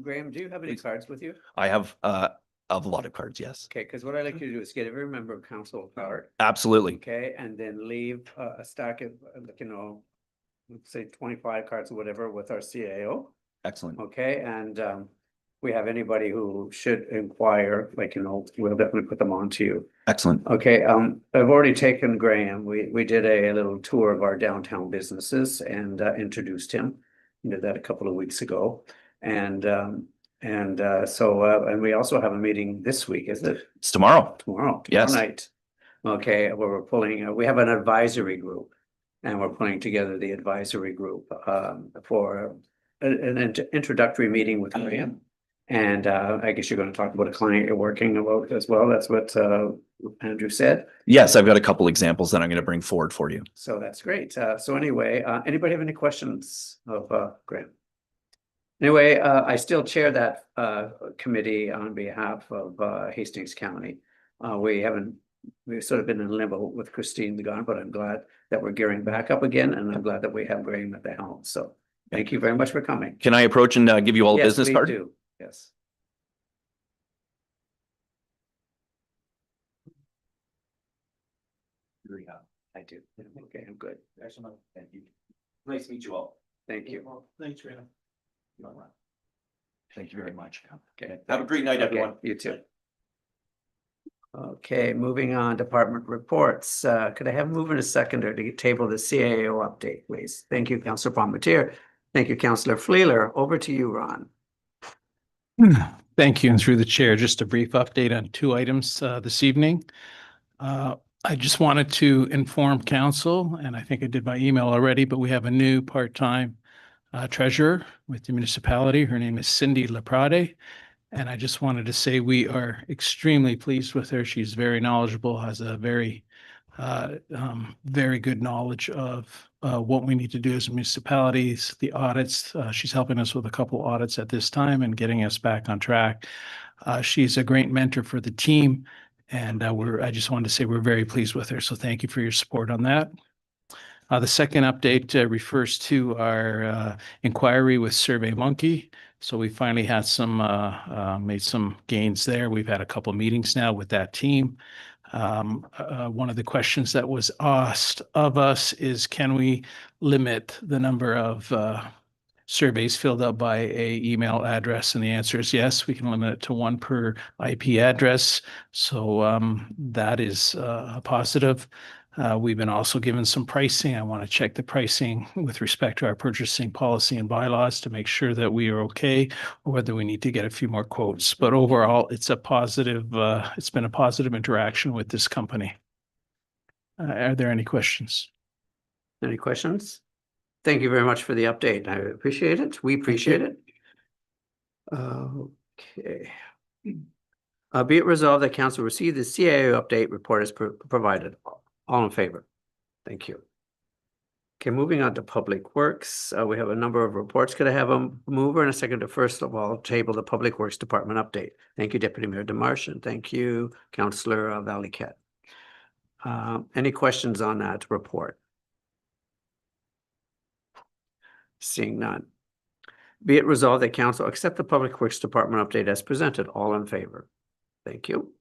Graham, do you have any cards with you? I have a lot of cards, yes. Okay, because what I'd like you to do is get every member of council a card, Absolutely. okay, and then leave a stack of, let's say 25 cards or whatever with our CAO, Excellent. okay, and we have anybody who should inquire, we'll definitely put them on to you. Excellent. Okay, I've already taken Graham. We did a little tour of our downtown businesses and introduced him. We did that a couple of weeks ago, and we also have a meeting this week, is it? It's tomorrow. Tomorrow Yes. night. Okay, where we're pulling, we have an advisory group, and we're putting together the advisory group for an introductory meeting with Graham. And I guess you're going to talk about a client you're working about as well. That's what Andrew said. Yes, I've got a couple examples that I'm going to bring forward for you. So that's great. So anyway, anybody have any questions of Graham? Anyway, I still chair that committee on behalf of Hastings County. We've sort of been in limbo with Christine gone, but I'm glad that we're gearing back up again, and I'm glad that we have Graham at the helm. So thank you very much for coming. Can I approach and give you all a Yes, business please card? do. Yes. I do. Okay, I'm good. Excellent. Thank you. Nice to meet you all. Thank you. Thanks, Graham. Thank you very much. Okay. Have a great night, Okay, everyone. you too. Okay, moving on, department reports. Could I have move in a seconder to table the CAO update, please? Thank you, Councillor Palmetier. Thank you, Councillor Fleeler. Over to you, Ron. Thank you. And through the chair, just a brief update on 2 items this evening. I just wanted to inform council, and I think I did by email already, but we have a new part-time treasurer with the municipality. Her name is Cindy Laprade. And I just wanted to say we are extremely pleased with her. She's very knowledgeable, has a very good knowledge of what we need to do as municipalities, the audits. She's helping us with a couple audits at this time and getting us back on track. She's a great mentor for the team. And I just wanted to say we're very pleased with her. So thank you for your support on that. The second update refers to our inquiry with SurveyMonkey. So we finally had made some gains there. We've had a couple of meetings now with that team. One of the questions that was asked of us is, can we limit the number of surveys filled out by a email address? And the answer is yes, we can limit it to one per IP address. So that is a positive. We've been also given some pricing. I want to check the pricing with respect to our purchasing policy and bylaws to make sure that we are okay, or whether we need to get a few more quotes. But overall, it's a positive, it's been a positive interaction with this company. Are there any questions? Any questions? Thank you very much for the update. I appreciate it. We appreciate it. Okay. Be it resolved that council receive the CAO update report as provided. All in favor? Thank you. Okay, moving on to Public Works. We have a number of reports. Could I have a mover and a seconder? First of all, table the Public Works Department update. Thank you, Deputy Mayor Demarche, and thank you, Councillor Valiquette. Any questions on that report? Seeing none. Be it resolved that council accept the Public Works Department update as presented. All in favor? Thank you.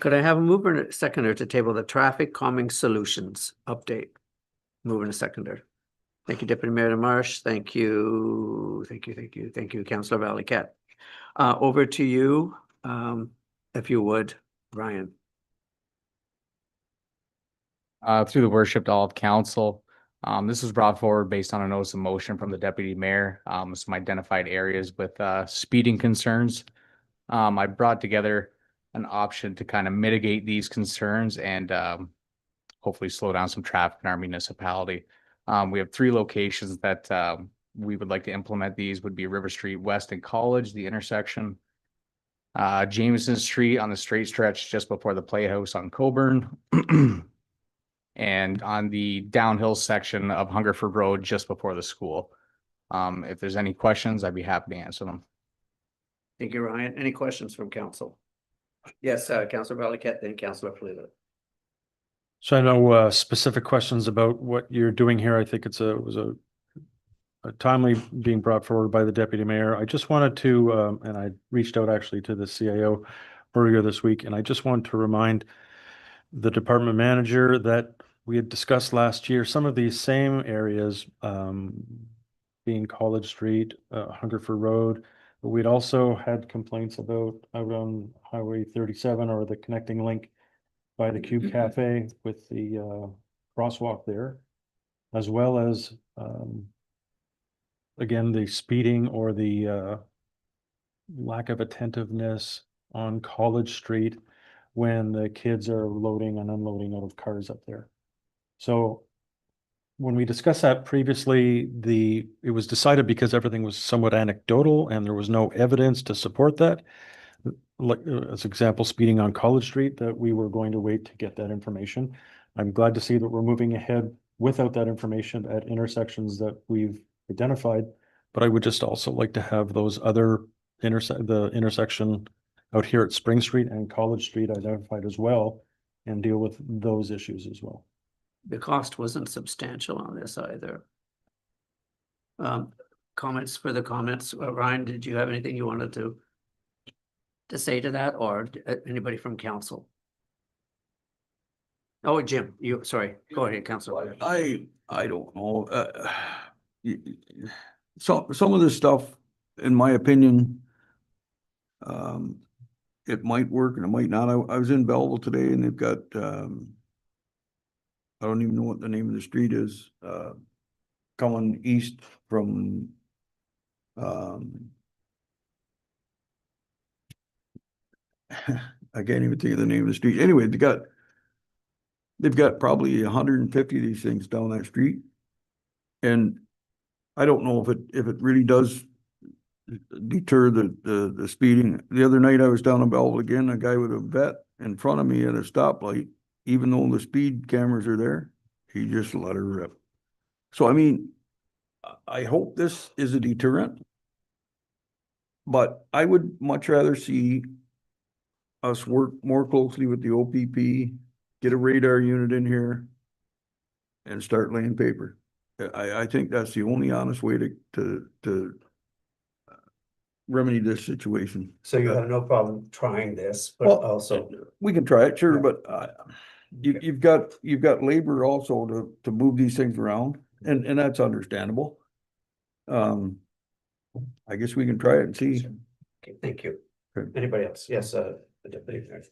Could I have a mover and a seconder to table the Traffic Calming Solutions update? Mover and a seconder. Thank you, Deputy Mayor Demarche. Thank you. Thank you, Councillor Valiquette. Over to you, if you would, Ryan. Through the worship to all of council. This was brought forward based on a notice of motion from the deputy mayor, some identified areas with speeding concerns. I brought together an option to kind of mitigate these concerns and hopefully slow down some traffic in our municipality. We have 3 locations that we would like to implement. These would be River Street West and College, the intersection, Jameson Street on the straight stretch just before the Playhouse on Coburn, and on the downhill section of Hungerford Road just before the school. If there's any questions, I'd be happy to answer them. Thank you, Ryan. Any questions from council? Yes, Councillor Valiquette, then Councillor Fleury. So I know specific questions about what you're doing here. I think it was a timely being brought forward by the deputy mayor. I just wanted to, and I reached out actually to the CAO earlier this week, and I just want to remind the department manager that we had discussed last year some of these same areas, being College Street, Hungerford Road, but we'd also had complaints about out on Highway 37 or the connecting link by the Cube Cafe with the crosswalk there, as well as again the speeding or the lack of attentiveness on College Street when the kids are loading and unloading out of cars up there. So when we discussed that previously, it was decided because everything was somewhat anecdotal and there was no evidence to support that. Like as example, speeding on College Street, that we were going to wait to get that information. I'm glad to see that we're moving ahead without that information at intersections that we've identified, but I would just also like to have those other the intersection out here at Spring Street and College Street identified as well and deal with those issues as well. The cost wasn't substantial on this either. Comments, further comments? Ryan, did you have anything you wanted to say to that, or anybody from council? Oh, Jim, sorry, go ahead, Councilor. I don't know. Some of this stuff, in my opinion, it might work and it might not. I was in Belleville today and they've got, I don't even know what the name of the street is, coming east from, I can't even think of the name of the street. Anyway, they've got probably 150 of these things down that street. And I don't know if it really does deter the speeding. The other night I was down in Belleville again, a guy with a vet in front of me at a stoplight, even though the speed cameras are there, he just let her rip. So, I mean, I hope this is a deterrent, but I would much rather see us work more closely with the OPP, get a radar unit in here and start laying paper. I think that's the only honest way to remedy this situation. So you have no problem trying this, but Well, also, We can try it, sure, but you've got labor also to move these things around, and that's understandable. I guess we can try it and see. okay, thank you. Okay. Anybody else? Yes, the deputy mayor.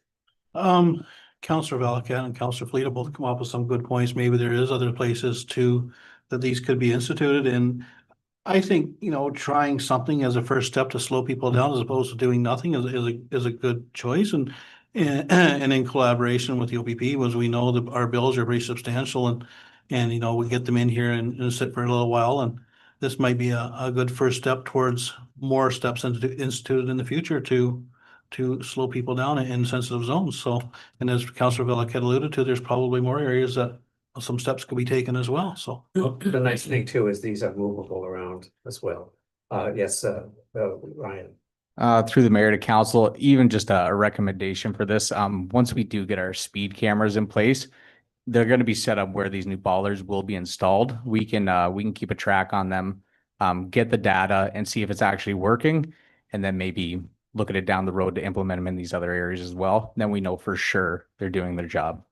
Councillor Valakat and Councillor Fleet have both come up with some good points. Maybe there is other places too that these could be instituted, and I think, you know, trying something as a first step to slow people down as opposed to doing nothing is a good choice, and in collaboration with the OPP, was we know that our bills are pretty substantial, and you know, we get them in here and sit for a little while, and this might be a good first step towards more steps instituted in the future to slow people down in sensitive zones. So, and as Councillor Valaket alluded to, there's probably more areas that some steps could be taken as well, so. The nice thing too is these are movable around as well. Yes, Ryan. Through the mayor to council, even just a recommendation for this, once we do get our speed cameras in place, they're gonna be set up where these new bollards will be installed. We can keep a track on them, get the data and see if it's actually working, and then maybe look at it down the road to implement them in these other areas as well. Then we know for sure they're doing their job.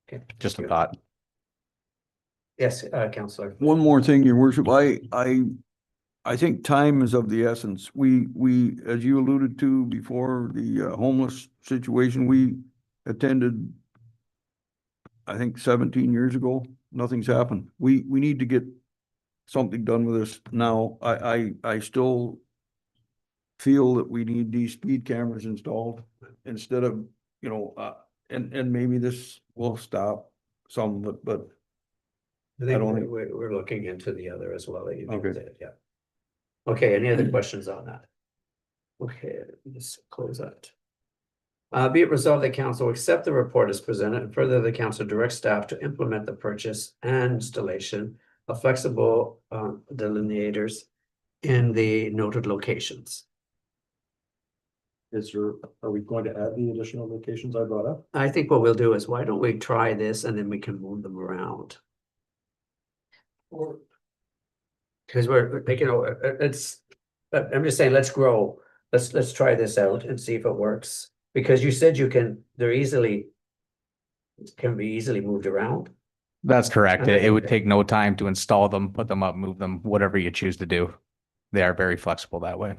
Okay, Just a thank you. thought. Yes, Councillor. One more thing, your worship, I think time is of the essence. We, as you alluded to before, the homeless situation, we attended, I think 17 years ago, nothing's happened. We need to get something done with this now. I still feel that we need these speed cameras installed instead of, you know, and maybe this will stop some, but I think don't think- we're looking into the other as well. That you Okay. did, yeah. Okay, any other questions on that? Okay, let me just close that. Be it resolved that council accept the report as presented, and further the council directs staff to implement the purchase and installation of flexible delineators in the noted locations. Are we going to add the additional locations I brought up? I think what we'll do is, why don't we try this and then we can move them around? Because we're making, it's, I'm just saying, let's grow. Let's try this out and see if it works. Because you said you can, can be easily moved around. That's correct. It would Okay. take no time to install them, put them up, move them, whatever you choose to do. They are very flexible that way.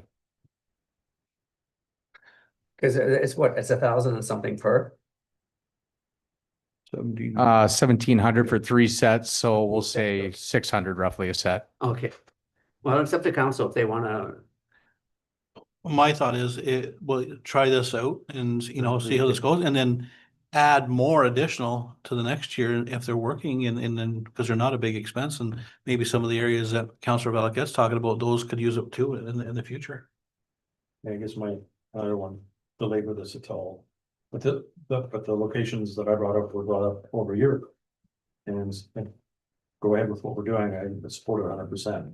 Because it's what, it's 1,000 and something per? 17. 1,700 for 3 sets, so we'll say 600 roughly a set. Okay. Well, it's up to council if they wanna, My thought is we'll try this out and, you know, see how this goes, and then add more additional to the next year if they're working, and then, because they're not a big expense, and maybe some of the areas that Councillor Valaket's talking about, those could use it too in the future. I guess my other one, belabor this at all. But the locations that I brought up were brought up over a year ago. And go ahead with what we're doing, I support it 100%.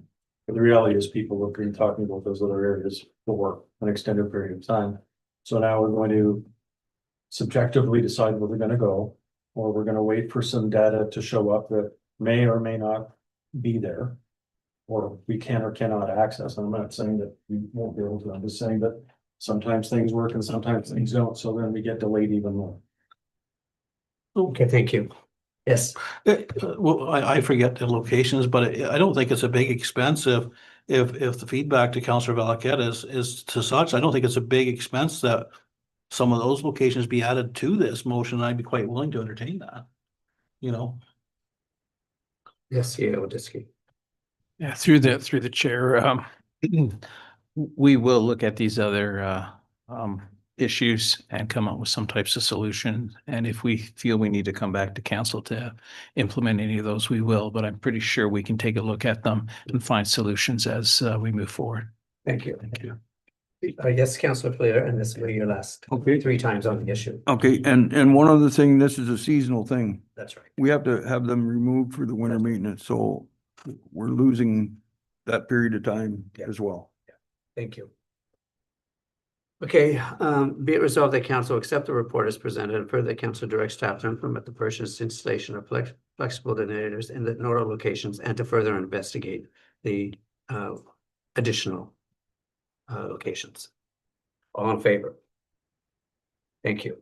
But the reality is people have been talking about those other areas for an extended period of time. So now we're going to subjectively decide where we're gonna go, or we're gonna wait for some data to show up that may or may not be there. Or we can or cannot access. And I'm not saying that we won't be able to, I'm just saying that sometimes things work and sometimes things don't, so then we get delayed even more. okay, thank you. Yes, Well, I forget the locations, but I don't think it's a big expense if the feedback to Councillor Valaket is to such. I don't think it's a big expense that some of those locations be added to this motion. I'd be quite willing to entertain that. You know, yes, yeah, Odiski. Yeah, through the chair, we will look at these other issues and come up with some types of solution. And if we feel we need to come back to council to implement any of those, we will. But I'm pretty sure we can take a look at them and find solutions as we move forward. Thank you. Thank you. Yes, Councillor Flair, and this will be your last Okay, 3 times on the issue. okay, and one other thing, this is a seasonal thing. That's right. We have to have them removed for the winter maintenance, so we're losing that period of time Yeah. as well. Thank you. Okay, be it resolved that council accept the report as presented, and further council directs staff to implement the purchase installation of flexible delineators in the nodal locations, and to further investigate the additional locations. All in favor? Thank you.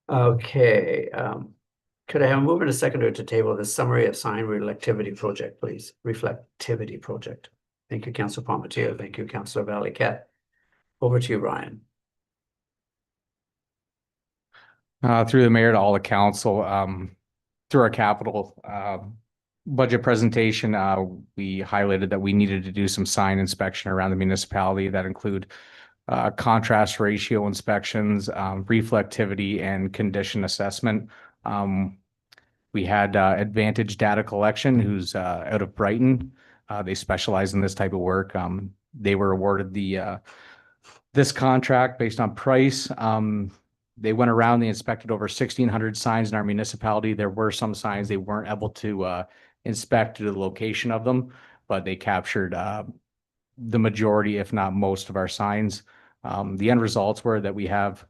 Okay, could I have a move and a seconder to table the summary of sign reflectivity project, please? Reflectivity project. Thank you, Councillor Palmetier. Thank you, Councillor Valley-Cat. Over to you, Ryan. Through the mayor to all the council, through our capital budget presentation, we highlighted that we needed to do some sign inspection around the municipality that include contrast ratio inspections, reflectivity and condition assessment. We had Advantage Data Collection, who's out of Brighton. They specialize in this type of work. They were awarded this contract based on price. They went around, they inspected over 1,600 signs in our municipality. There were some signs they weren't able to inspect due to the location of them, but they captured the majority, if not most, of our signs. The end results were that we have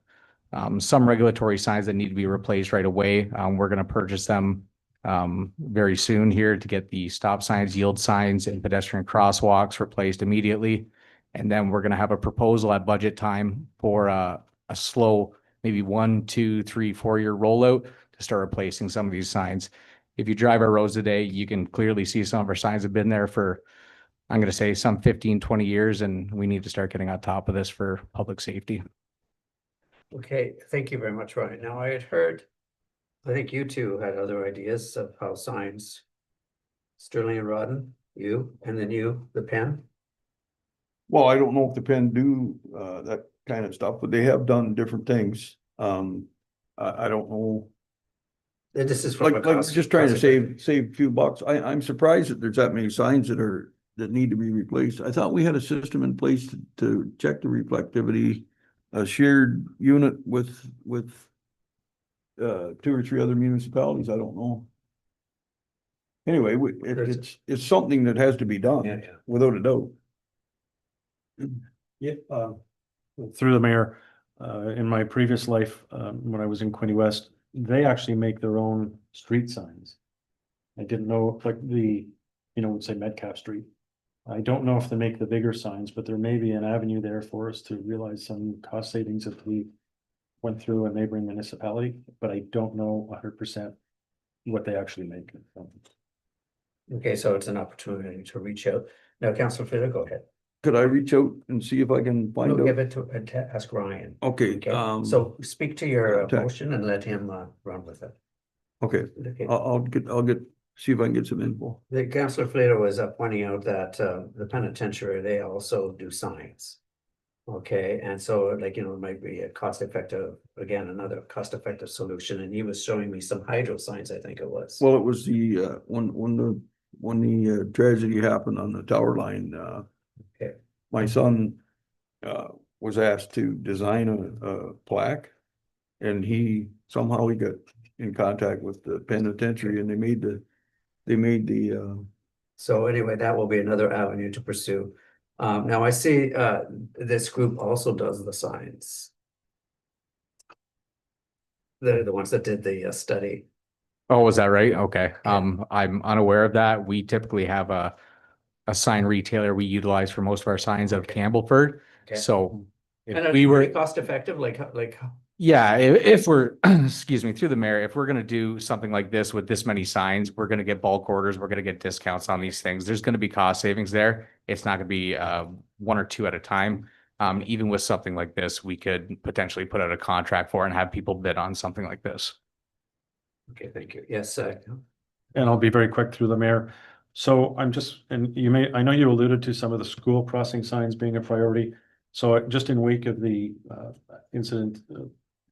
some regulatory signs that need to be replaced right away. We're going to purchase them very soon here to get the stop signs, yield signs, and pedestrian crosswalks replaced immediately. And then we're going to have a proposal at budget time for a slow, maybe 1, 2, 3, 4-year rollout to start replacing some of these signs. If you drive our roads today, you can clearly see some of our signs have been there for, I'm going to say, some 15, 20 years, and we need to start getting on top of this for public safety. Okay, thank you very much, Ryan. Now, I had heard, I think you two had other ideas of how signs, Sterling and Rodden, you, and then you, the pen. Well, I don't know if the Pen do that kind of stuff, but they have done different things. I don't know. This is from a Like cost- just trying to cost save a few bucks. I'm surprised that there's that many signs that need to be replaced. I thought we had a system in place to check the reflectivity, a shared unit with 2 or 3 other municipalities. I don't know. Anyway, it's something that has to be done. Yeah. Without a doubt. Yeah, through the mayor, in my previous life, when I was in Quinte West, they actually make their own street signs. I didn't know, like would say Metcalf Street. I don't know if they make the bigger signs, but there may be an avenue there for us to realize some cost savings if we went through a neighboring municipality, but I don't know 100% what they actually make. Okay, so it's an opportunity to reach out. Now, Councillor Fitter, go ahead. Could I reach out and see if I can find No, out? give it to ask Ryan. Okay, Okay, so speak to your okay. motion and let him run with it. okay, Okay. I'll see if I can get some info. The Councillor Flater was pointing out that the penitentiary, they also do signs. Okay, and so it might be a another cost effective solution, and he was showing me some hydro signs, I think it was. Well, it was the when the tragedy happened on the tower line, Okay. my son was asked to design a plaque, and he somehow got in contact with the penitentiary, and they made the So anyway, that will be another avenue to pursue. Now I see this group also does the signs. They're the ones that did the study. Oh, was that right? Okay. Yeah. I'm unaware of that. We typically have a sign retailer we utilize for most of our signs out of Campbellford. Okay. So And if are we they were, cost effective, yeah, if we're, excuse me, through the mayor, if we're going to do something like this with this many signs, we're going to get bulk orders. We're going to get discounts on these things. There's going to be cost savings there. It's not going to be 1 or 2 at a time. Even with something like this, we could potentially put out a contract for it and have people bid on something like this. Okay, thank you. Yes, And I'll be very quick through the mayor. So I know you alluded to some of the school crossing signs being a priority. So just in wake of the incident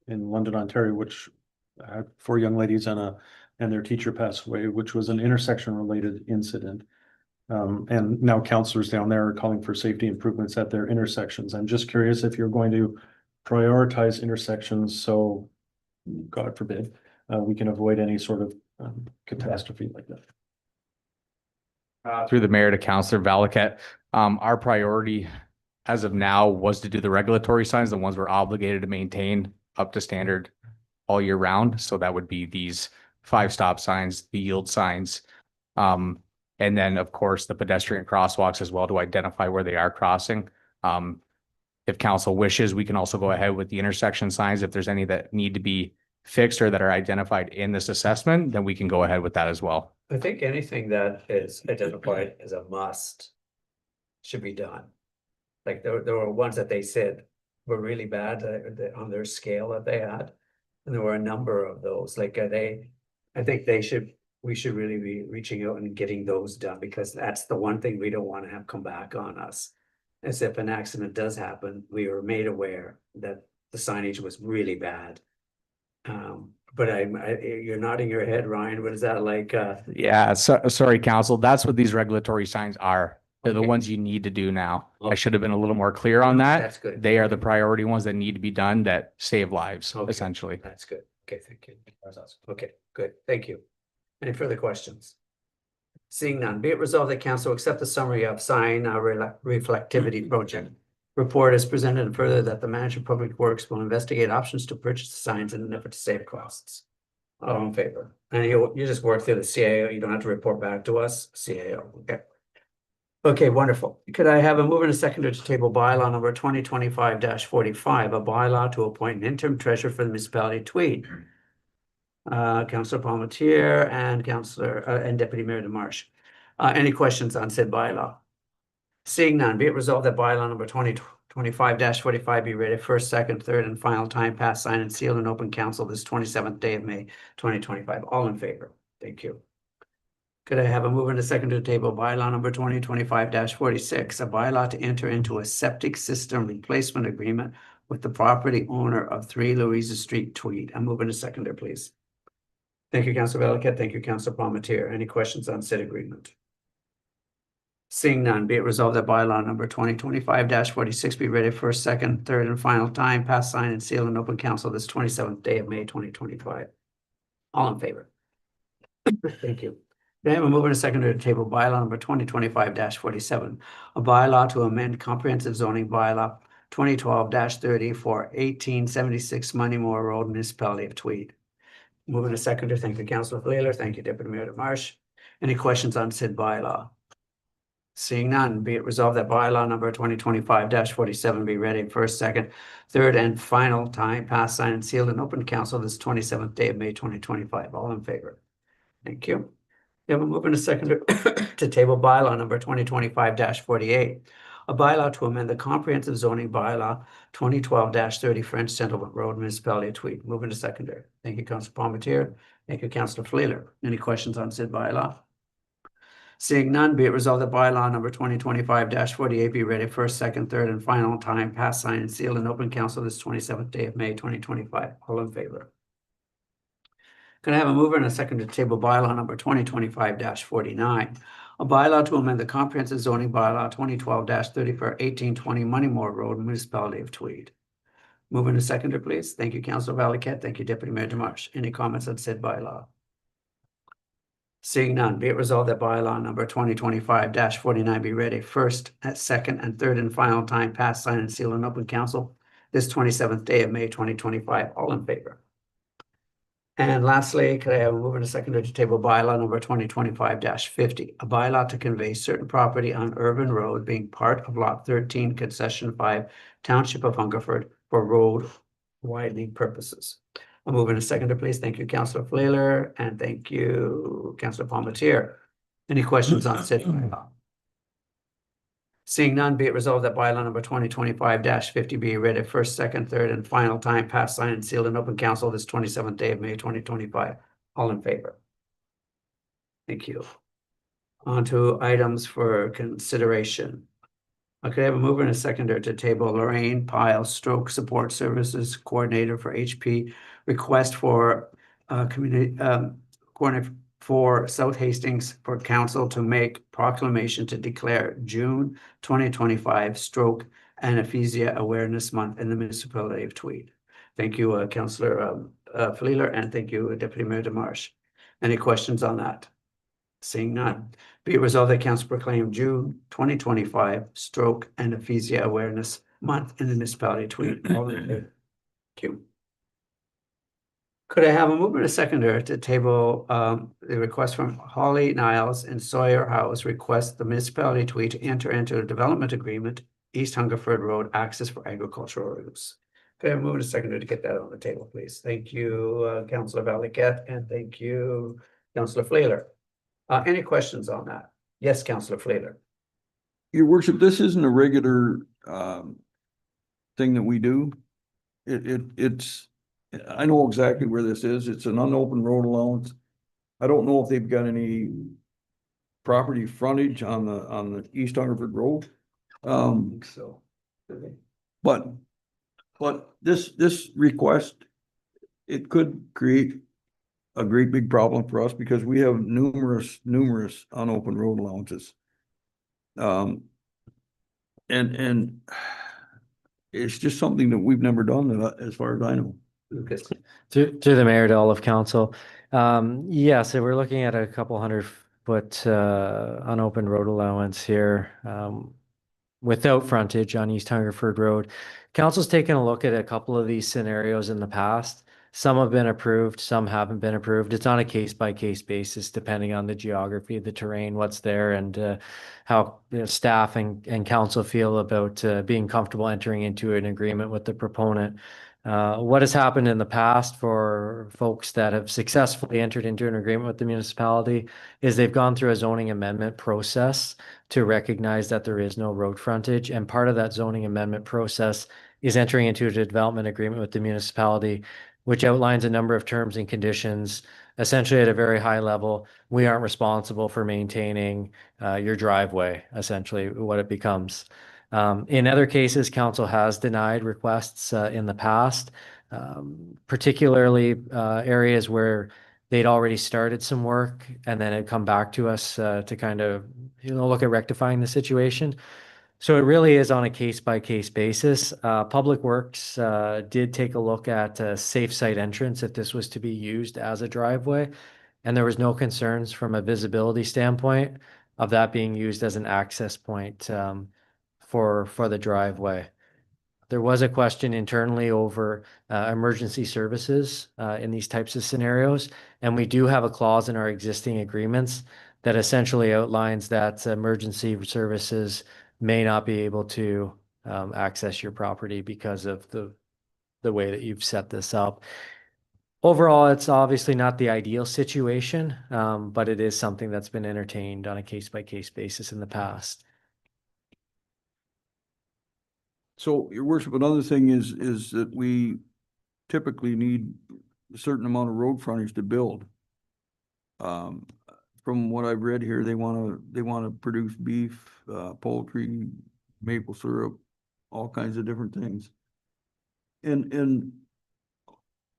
in London, Ontario, which had 4 young ladies and their teacher passed away, which was an intersection related incident. And now counselors down there are calling for safety improvements at their intersections. I'm just curious if you're going to prioritize intersections so, God forbid, we can avoid any sort of catastrophe like that. Through the mayor to Councillor Valley-Cat, our priority as of now was to do the regulatory signs, the ones we're obligated to maintain up to standard all year round. So that would be these 5 stop signs, the yield signs, and then of course the pedestrian crosswalks as well to identify where they are crossing. If council wishes, we can also go ahead with the intersection signs. If there's any that need to be fixed or that are identified in this assessment, then we can go ahead with that as well. I think anything that is identified as a must should be done. Like there were ones that they said were really bad on their scale that they had. And there were a number of those, like I think we should really be reaching out and getting those done, because that's the one thing we don't want to have come back on us. As if an accident does happen, we were made aware that the signage was really bad. But you're nodding your head, Ryan. What is that like? Yeah, sorry, council. That's what these regulatory signs are. They're the Okay. ones you need to do now. I Okay. should have been a little more clear on that. That's good. They are the priority ones that need to be done that save lives, Okay. essentially. That's good. Okay, thank you. Okay, good. Thank you. Any further questions? Seeing none, be it resolved that council accept the summary of sign reflectivity project report as presented, and further that the manager of public works will investigate options to purchase the signs in an effort to save costs. All in favor? And you just work through the CAO. You don't have to report back to us. CAO, okay. Okay, wonderful. Could I have a mover and a seconder to table bylaw number 2025-45, a bylaw to appoint an interim treasurer for the municipality of Tweed? Councillor Palmetier and and Deputy Mayor DeMarche. Any questions on said bylaw? Seeing none, be it resolved that bylaw number 2025-45 be read at first, second, third, and final time passed, signed, and sealed in open council this 27th day of May 2025. All in favor? Thank you. Could I have a mover and a seconder to table bylaw number 2025-46, a bylaw to enter into a septic system replacement agreement with the property owner of 3 Louisa Street, Tweed? A mover and a seconder, please. Thank you, Councillor Valiquette. Thank you, Councillor Palmetier. Any questions on said agreement? Seeing none, be it resolved that bylaw number 2025-46 be read at first, second, third, and final time, passed, signed, and sealed in open council this 27th day of May 2025. All in favor? Thank you. May I have a mover and a seconder to table bylaw number 2025-47, a bylaw to amend comprehensive zoning bylaw 2012-30 for 1876 Moneymore Road, municipality of Tweed. Moving to seconder. Thank you, Councillor Flaylor. Thank you, Deputy Mayor DeMarche. Any questions on said bylaw? Seeing none, be it resolved that bylaw number 2025-47 be read in first, second, third, and final time, passed, signed, and sealed in open council this 27th day of May 2025. All in favor? Thank you. We have a move and a seconder to table bylaw number 2025-48, a bylaw to amend the comprehensive zoning bylaw 2012-30 French Settlement Road, municipality of Tweed. Move into seconder. Thank you, Councillor Palmetier. Thank you, Councillor Flaylor. Any questions on said bylaw? Seeing none, be it resolved that bylaw number 2025-48 be read at first, second, third, and final time, passed, signed, and sealed in open council this 27th day of May 2025. All in favor? Can I have a mover and a second to table bylaw number 2025-49, a bylaw to amend the comprehensive zoning bylaw 2012-30 for 1820 Moneymore Road, municipality of Tweed? Move in a seconder, please. Thank you, Councillor Valiquette. Thank you, Deputy Mayor DeMarche. Any comments on said bylaw? Seeing none, be it resolved that bylaw number 2025-49 be read a first, second, and third and final time, passed, signed, and sealed in open council this 27th day of May 2025. All in favor? And lastly, could I have a move and a seconder to table bylaw number 2025-50, a bylaw to convey certain property on Urban Road being part of Lot 13, Concession 5, Township of Hungerford for road widening purposes? A move and a seconder, please. Thank you, Councillor Flaylor, and thank you, Councillor Palmetier. Any questions on said bylaw? Seeing none, be it resolved that bylaw number 2025-50 be read at first, second, third, and final time, passed, signed, and sealed in open council this 27th day of May 2025. All in favor? Thank you. On to items for consideration. Okay, I have a mover and a seconder to table Lorraine Pyle, Stroke Support Services Coordinator for HP, request for community coordinator for South Hastings for council to make proclamation to declare June 2025 Stroke and Aphasia Awareness Month in the municipality of Tweed. Thank you, Councillor Flaylor, and thank you, Deputy Mayor DeMarche. Any questions on that? Seeing none, be it resolved that council proclaim June 2025 Stroke and Aphasia Awareness Month in the municipality of Tweed. All in favor? Thank you. Could I have a movement, a seconder to table the request from Holly Niles and Sawyer House request the municipality of Tweed to enter into a development agreement East Hungerford Road access for agricultural use. Okay, move a second to get that on the table, please. Thank you, Councillor Valiquette, and thank you, Councillor Flaylor. Any questions on that? Yes, Councillor Flaylor. Your worship, this isn't a regular thing that we do. It's, I know exactly where this is. It's an unopened road allowance. I don't know if they've got any property frontage on the East Hungerford Road. So. But this request, it could create a great big problem for us because we have numerous unopened road allowances. And it's just something that we've never done that, as far as I know. Lucas. Through the mayor to all of council. Yeah, so we're looking at a couple 100-foot unopened road allowance here without frontage on East Hungerford Road. Council's taken a look at a couple of these scenarios in the past. Some have been approved, some haven't been approved. It's on a case-by-case basis, depending on the geography, the terrain, what's there, and how staff and council feel about being comfortable entering into an agreement with the proponent. What has happened in the past for folks that have successfully entered into an agreement with the municipality is they've gone through a zoning amendment process to recognize that there is no road frontage. And part of that zoning amendment process is entering into a development agreement with the municipality, which outlines a number of terms and conditions. Essentially, at a very high level, we aren't responsible for maintaining your driveway, essentially what it becomes. In other cases, council has denied requests in the past, particularly areas where they'd already started some work and then had come back to us to kind of, look at rectifying the situation. So it really is on a case-by-case basis. Public Works did take a look at a safe site entrance if this was to be used as a driveway, and there was no concerns from a visibility standpoint of that being used as an access point for the driveway. There was a question internally over emergency services in these types of scenarios, and we do have a clause in our existing agreements that essentially outlines that emergency services may not be able to access your property because of the way that you've set this up. Overall, it's obviously not the ideal situation, but it is something that's been entertained on a case-by-case basis in the past. So, your worship, another thing is that we typically need a certain amount of road frontage to build. From what I've read here, they wanna produce beef, poultry, maple syrup, all kinds of different things. And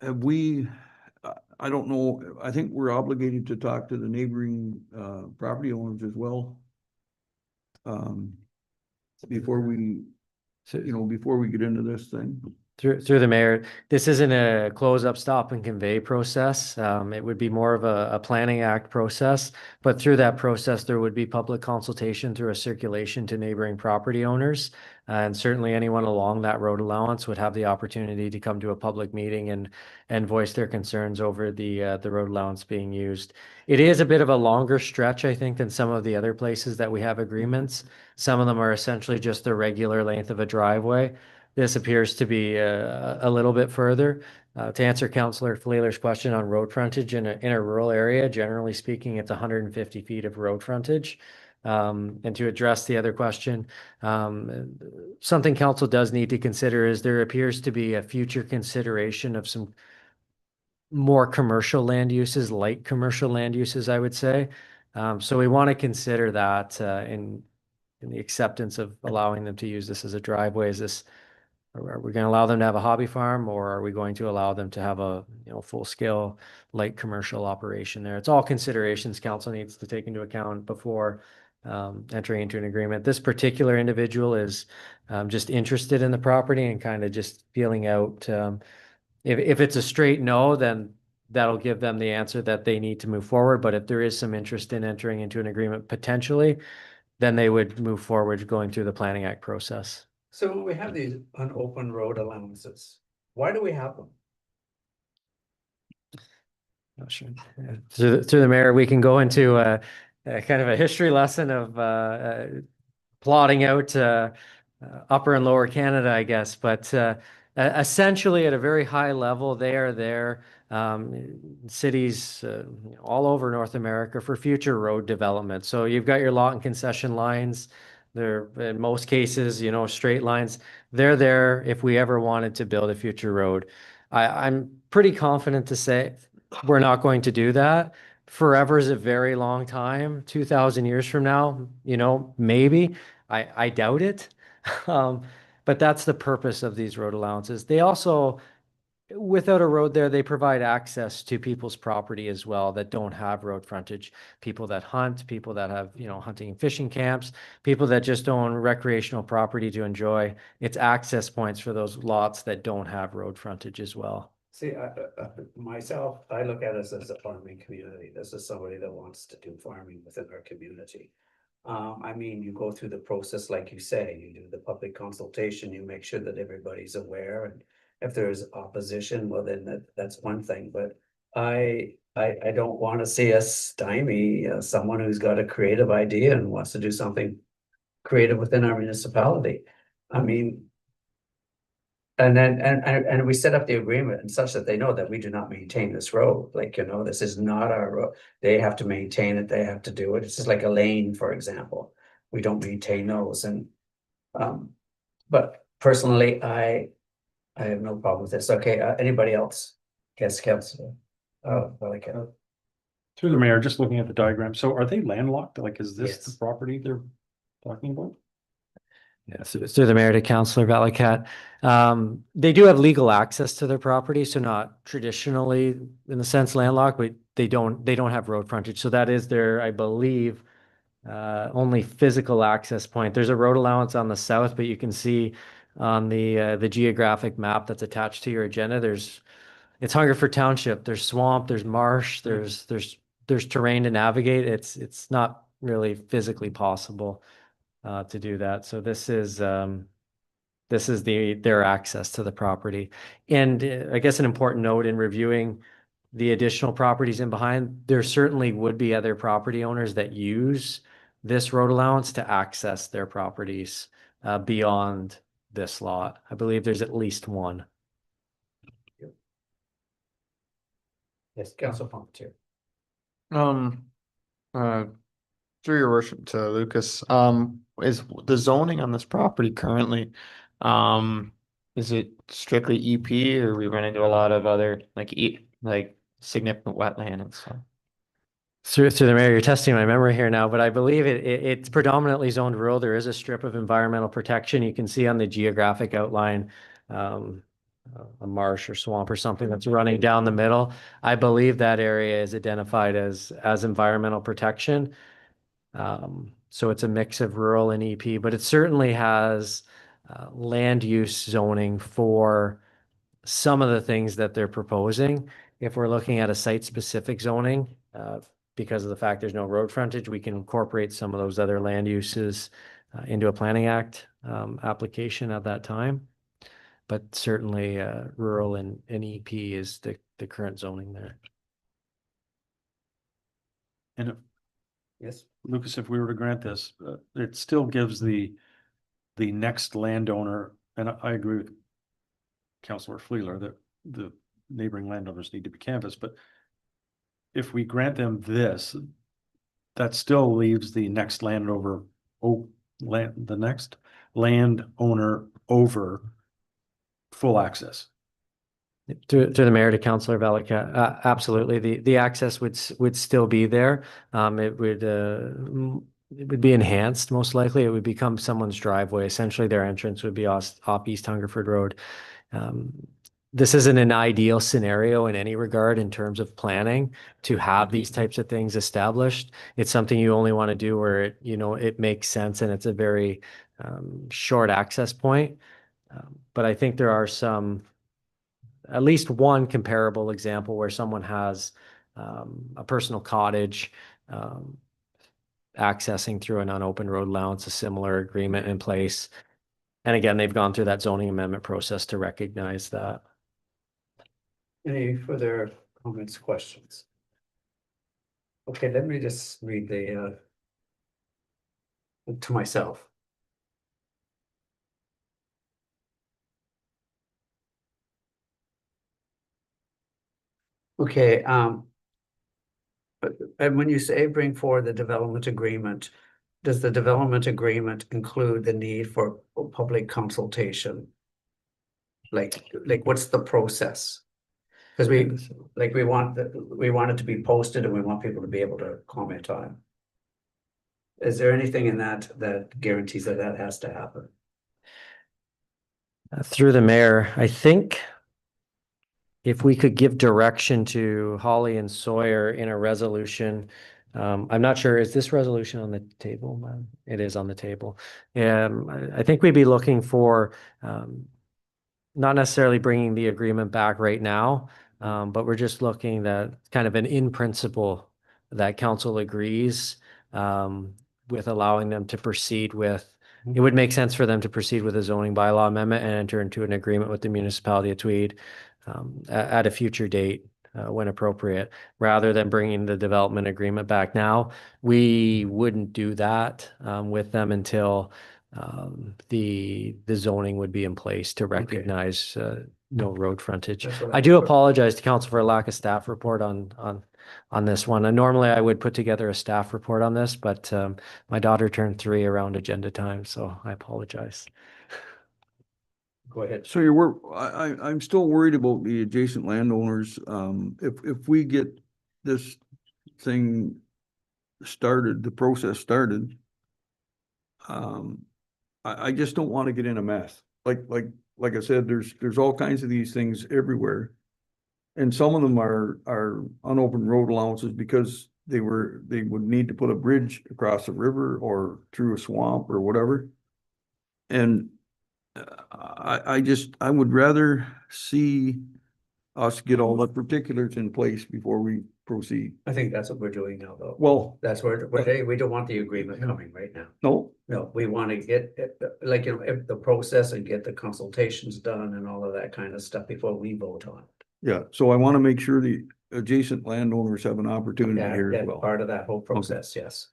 have we, I don't know, I think we're obligated to talk to the neighboring property owners as well. Before we, before we get into this thing. Through the mayor, this isn't a close up, stop and convey process. It would be more of a planning act process, but through that process, there would be public consultation through a circulation to neighboring property owners. And certainly anyone along that road allowance would have the opportunity to come to a public meeting and voice their concerns over the road allowance being used. It is a bit of a longer stretch, I think, than some of the other places that we have agreements. Some of them are essentially just the regular length of a driveway. This appears to be a little bit further. To answer Councillor Flaylor's question on road frontage in a rural area, generally speaking, it's 150 feet of road frontage. And to address the other question, something council does need to consider is there appears to be a future consideration of some more commercial land uses, light commercial land uses, I would say. So we want to consider that in the acceptance of allowing them to use this as a driveway. Are we going to allow them to have a hobby farm, or are we going to allow them to have a full scale light commercial operation there? It's all considerations council needs to take into account before entering into an agreement. This particular individual is just interested in the property and kind of just feeling out. If it's a straight no, then that'll give them the answer that they need to move forward. But if there is some interest in entering into an agreement potentially, then they would move forward going through the Planning Act process. So when we have these unopened road allowances, why do we have them? Not sure. Through the mayor, we can go into a kind of a history lesson of plotting out Upper and Lower Canada, I guess, but essentially at a very high level, they are there. Cities all over North America for future road development. So you've got your lot and concession lines. They're in most cases, straight lines. They're there if we ever wanted to build a future road. I'm pretty confident to say we're not going to do that. Forever is a very long time. 2,000 years from now, maybe. I doubt it. But that's the purpose of these road allowances. They also, without a road there, they provide access to people's property as well that don't have road frontage. People that hunt, people that have, hunting and fishing camps, people that just own recreational property to enjoy. It's access points for those lots that don't have road frontage as well. See, myself, I look at us as a farming community. This is somebody that wants to do farming within our community. I mean, you go through the process, like you say, you do the public consultation, you make sure that everybody's aware, and if there's opposition, well, then that's one thing, but I don't want to see us stymie someone who's got a creative idea and wants to do something creative within our municipality. I mean, and then, and we set up the agreement and such that they know that we do not maintain this road, like, this is not our road. They have to maintain it, they have to do it. It's just like a lane, for example. We don't maintain those and, but personally, I have no problem with this. Okay, anybody else? Yes, Councilor. Oh, well, I can. Through the mayor, just looking at the diagram. So are they landlocked? Like, is this the Yes. property they're talking about? Yeah, through the mayor to Councillor Valiquette. They do have legal access to their property, so not traditionally in the sense landlocked, but they don't have road frontage. So that is their, I believe, only physical access point. There's a road allowance on the south, but you can see on the geographic map that's attached to your agenda, it's Hungerford Township. There's swamp, there's marsh, there's terrain to navigate. It's not really physically possible to do that. So this is their access to the property. And I guess an important note in reviewing the additional properties in behind, there certainly would be other property owners that use this road allowance to access their properties beyond this lot. I believe there's at least one. Yes, Council Pelletier. Through your worship to Lucas, is the zoning on this property currently, is it strictly EP or we run into a lot of other like significant wetland and stuff? Through the mayor, you're testing my memory here now, but I believe it's predominantly zoned rural. There is a strip of environmental protection. You can see on the geographic outline, a marsh or swamp or something that's running down the middle. I believe that area is identified as environmental protection. So it's a mix of rural and EP, but it certainly has land use zoning for some of the things that they're proposing. If we're looking at a site-specific zoning, because of the fact there's no road frontage, we can incorporate some of those other land uses into a Planning Act application at that time. But certainly rural and EP is the current zoning there. And Yes. Lucas, if we were to grant this, it still gives the next landowner, and I agree with Councillor Fleeler that the neighboring landowners need to be canvassed, but if we grant them this, that still leaves the next landowner, the next landowner over full access. To the mayor, to Councillor Valiquette, absolutely. The access would still be there. It would be enhanced, most likely. It would become someone's driveway. Essentially, their entrance would be off East Hungerford Road. This isn't an ideal scenario in any regard in terms of planning to have these types of things established. It's something you only want to do where it makes sense and it's a very short access point. But I think there are at least one comparable example where someone has a personal cottage accessing through an unopened road allowance, a similar agreement in place. And again, they've gone through that zoning amendment process to recognize that. Any further comments, questions? Okay, let me just read the to myself. Okay, and when you say bring forward the development agreement, does the development agreement include the need for public consultation? Like what's the process? Because we want it to be posted and we want people to be able to comment on it. Is there anything in that guarantees that has to happen? Through the mayor, I think if we could give direction to Holly and Sawyer in a resolution, I'm not sure, is this resolution on the table? It is on the table. I think we'd be looking for, not necessarily bringing the agreement back right now, but we're just looking at kind of an in principle that council agrees, with allowing them to proceed with. It would make sense for them to proceed with a zoning bylaw amendment and enter into an agreement with the municipality of Tweed, at a future date, when appropriate, rather than bringing the development agreement back now. We wouldn't do that, with them until, the zoning would be in place to recognize, no road frontage. That's what I do apologize to council for a lack of staff report on this one. And normally I would put together a staff report on this, but my daughter turned 3 around agenda time, so I apologize. Go ahead. So I'm still worried about the adjacent landowners. If we get this thing started, the process started, I just don't want to get in a mess. Like I said, there's all kinds of these things everywhere. And some of them are unopened road allowances because they would need to put a bridge across a river or through a swamp or whatever. And I would rather see us get all the particulars in place before we proceed. I think that's what we're doing now, though. Well, That's where, we don't want the agreement coming right now. no, We want to get, like, if the process and get the consultations done and all of that kind of stuff before we vote on it. yeah, so I want to make sure the adjacent landowners have an opportunity Yeah, here as yeah, well. part of that whole process, yes.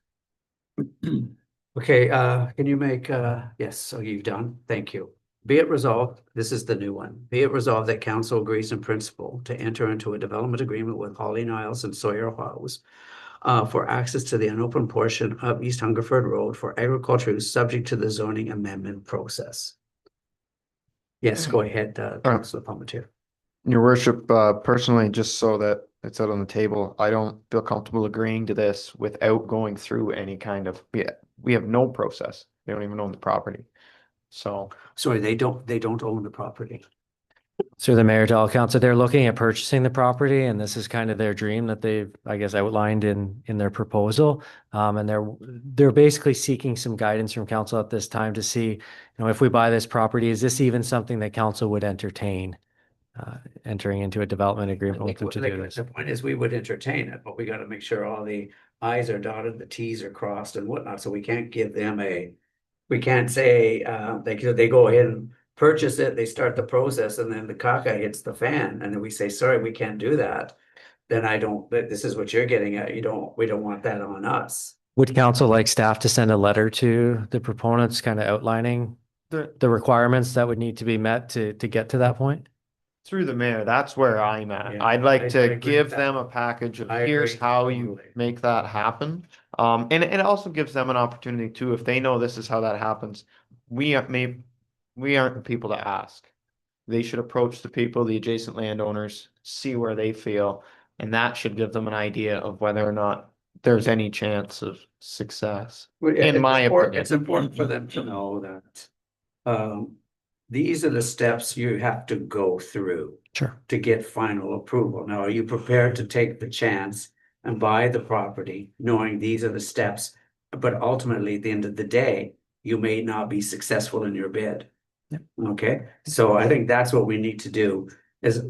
Okay, can you make, yes, so you've done, thank you. Be it resolved, this is the new one. Be it resolved that council agrees in principle to enter into a development agreement with Holly Niles and Sawyer House for access to the unopened portion of East Hungerford Road for agriculture use subject to the zoning amendment process. Yes, go ahead, Councilor Palmetier. Your worship, personally, just so that it's out on the table, I don't feel comfortable agreeing to this without going through any kind of, we have no process. They don't even own the property. So, Sorry, they don't own the property. Through the mayor to all council, they're looking at purchasing the property, and this is kind of their dream that they've, I guess, outlined in their proposal. And they're basically seeking some guidance from council at this time to see, if we buy this property, is this even something that council would entertain, entering into a development agreement with them to do this? The point is, we would entertain it, but we gotta make sure all the i's are dotted, the t's are crossed and whatnot, so we can't give them we can't say, they go ahead and purchase it, they start the process, and then the caca hits the fan, and then we say, sorry, we can't do that. Then this is what you're getting at, we don't want that on us. Would council like staff to send a letter to the proponents, kind of outlining the requirements that would need to be met to get to that point? through the mayor, that's where I'm at. Yeah, I'd like I to agree with give that. them a package of I here's agree how you totally. make that happen. And it also gives them an opportunity too, if they know this is how that happens, we aren't the people to ask. They should approach the people, the adjacent landowners, see where they feel, and that should give them an idea of whether or not there's any chance of success. Well, yeah, In it's my important- opinion. It's important for them to know that these are the steps you have to go through Sure. to get final approval. Now, are you prepared to take the chance and buy the property, knowing these are the steps? But ultimately, at the end of the day, you may not be successful in your bid. Yep. Okay, so I think that's what we need to do is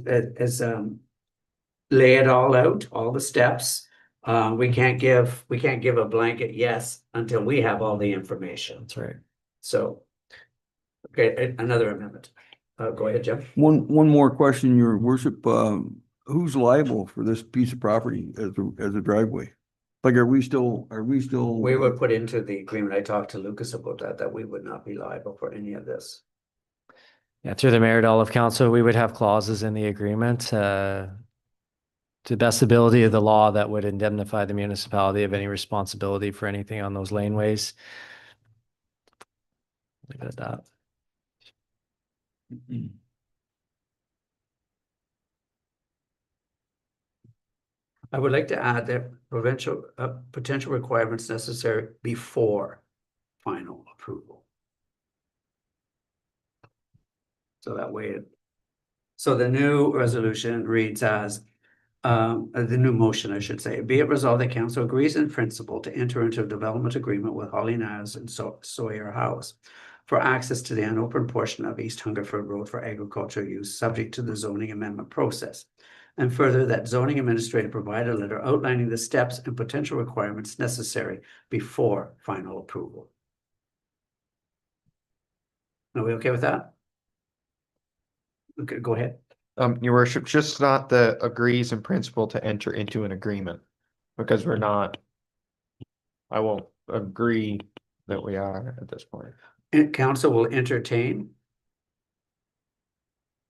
lay it all out, all the steps. We can't give a blanket yes until we have all the information. That's right. So, okay, another amendment. Go ahead, Jeff. One more question, your worship, who's liable for this piece of property as a driveway? Like, are we still? We would put into the agreement, I talked to Lucas about that we would not be liable for any of this. Yeah, through the mayor to all of council, we would have clauses in the agreement to to the best ability of the law, that would indemnify the municipality of any responsibility for anything on those laneways. Leave it at that. I would like to add that potential requirements necessary before final approval. So that way, so the new resolution reads as, the new motion, I should say, be it resolved that council agrees in principle to enter into a development agreement with Holly Niles and Sawyer House for access to the unopened portion of East Hungerford Road for agricultural use, subject to the zoning amendment process. And further, that zoning administrator provide a letter outlining the steps and potential requirements necessary before final approval. Are we okay with that? Okay, go ahead. Your worship, just not the agrees in principle to enter into an agreement, because we're not. I won't agree that we are at this point. And council will entertain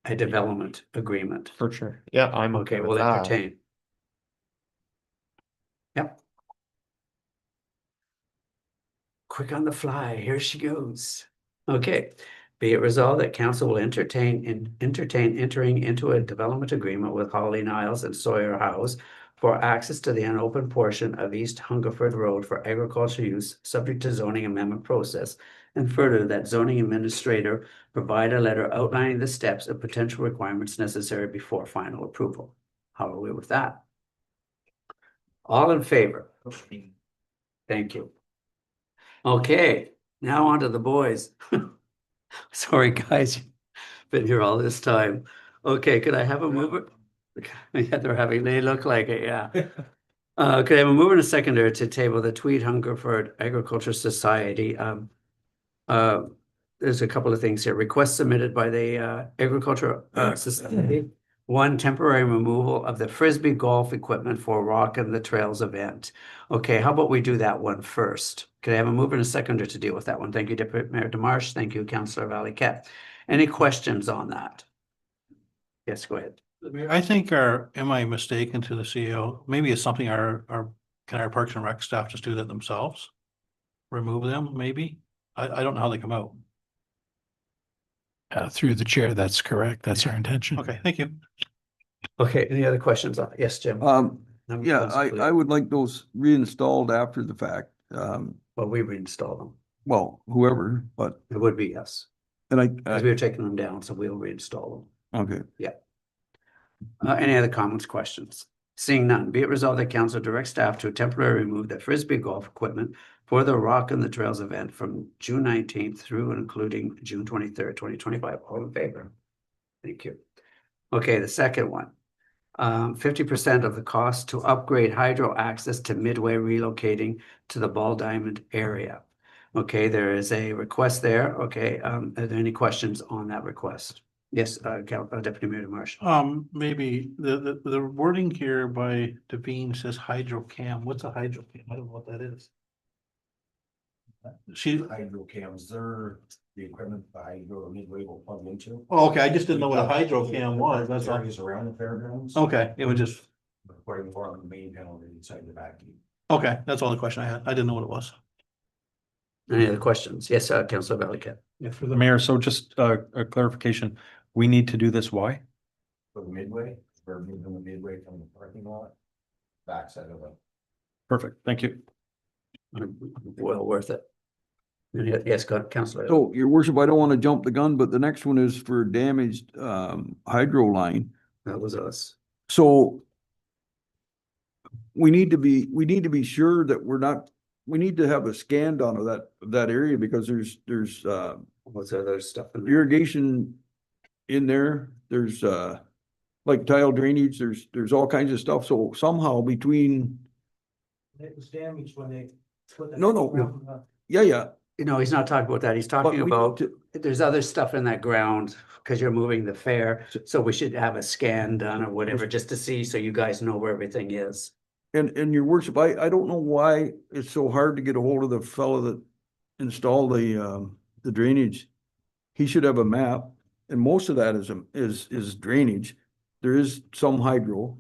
a development agreement. For sure. Yeah, I'm Okay, okay we'll with that. entertain. Yep. Quick on the fly, here she goes. Okay, be it resolved that council will entertain entering into a development agreement with Holly Niles and Sawyer House for access to the unopened portion of East Hungerford Road for agricultural use, subject to zoning amendment process. And further, that zoning administrator provide a letter outlining the steps and potential requirements necessary before final approval. How are we with that? All in favor? Thank you. Okay, now on to the boys. Sorry, guys, you've been here all this time. Okay, could I have a mover? Yeah, they look like it, yeah. Could I have a mover and a seconder to table the Tweed Hungerford Agriculture Society? There's a couple of things here. Requests submitted by the Agriculture Society. One, temporary removal of the Frisbee golf equipment for Rock and the Trails event. Okay, how about we do that one first? Could I have a mover and a seconder to deal with that one? Thank you, Deputy Mayor Demarche. Thank you, Councillor Valley-Cat. Any questions on that? Yes, go ahead. I think am I mistaken to the CEO? Maybe it's something can our Parks and Rec staff just do that themselves? Remove them, maybe? I don't know how they come out. Through the chair, that's correct. That's our intention. Okay, thank you. Okay, any other questions? Yes, Jim? Yeah, I would like those reinstalled after the fact. Well, we reinstall them. Well, whoever, but, It would be yes, and because we were taking them down, so we'll reinstall them. okay. Any other comments, questions? Seeing none, be it resolved that council directs staff to temporarily remove the Frisbee golf equipment for the Rock and the Trails event from June 19th through and including June 23rd, 2025. All in favor? Thank you. Okay, the second one. 50% of the cost to upgrade hydro access to Midway relocating to the Ball Diamond area. Okay, there is a request there. Okay, are there any questions on that request? Yes, Deputy Mayor Demarche. Maybe the wording here by Devine says hydrocam. What's a hydrocam? I don't know what that is. Hydrocams, they're the equipment the Hydro Midway will plug into. Oh, okay, I just didn't know what a hydrocam was, that's all. Areas around the fairgrounds. Okay, it was just, According to on the main panel inside the vacuum. okay, that's all the question I had. I didn't know what it was. Any other questions? Yes, Councillor Valley-Cat. Yeah, for the mayor, so just a clarification, we need to do this, why? For the Midway, we're moving the Midway from the parking lot. Backside of it. Perfect, thank you. Well worth it. Yes, Councillor. So, your worship, I don't want to jump the gun, but the next one is for damaged hydro line. That was us. So we need to be sure that we need to have a scan done of that area, because there's What's the other stuff in there? irrigation in there. There's like tile drainage, there's all kinds of stuff. So somehow between, It was damaged when they put No. yeah. You know, he's not talking about that. He's But talking we about, need to- there's other stuff in that ground because you're moving the fair. So we should have a scan done or whatever, just to see, so you guys know where everything is. And your worship, I don't know why it's so hard to get a hold of the fellow that installed the drainage. He should have a map, and most of that is drainage. There is some hydro.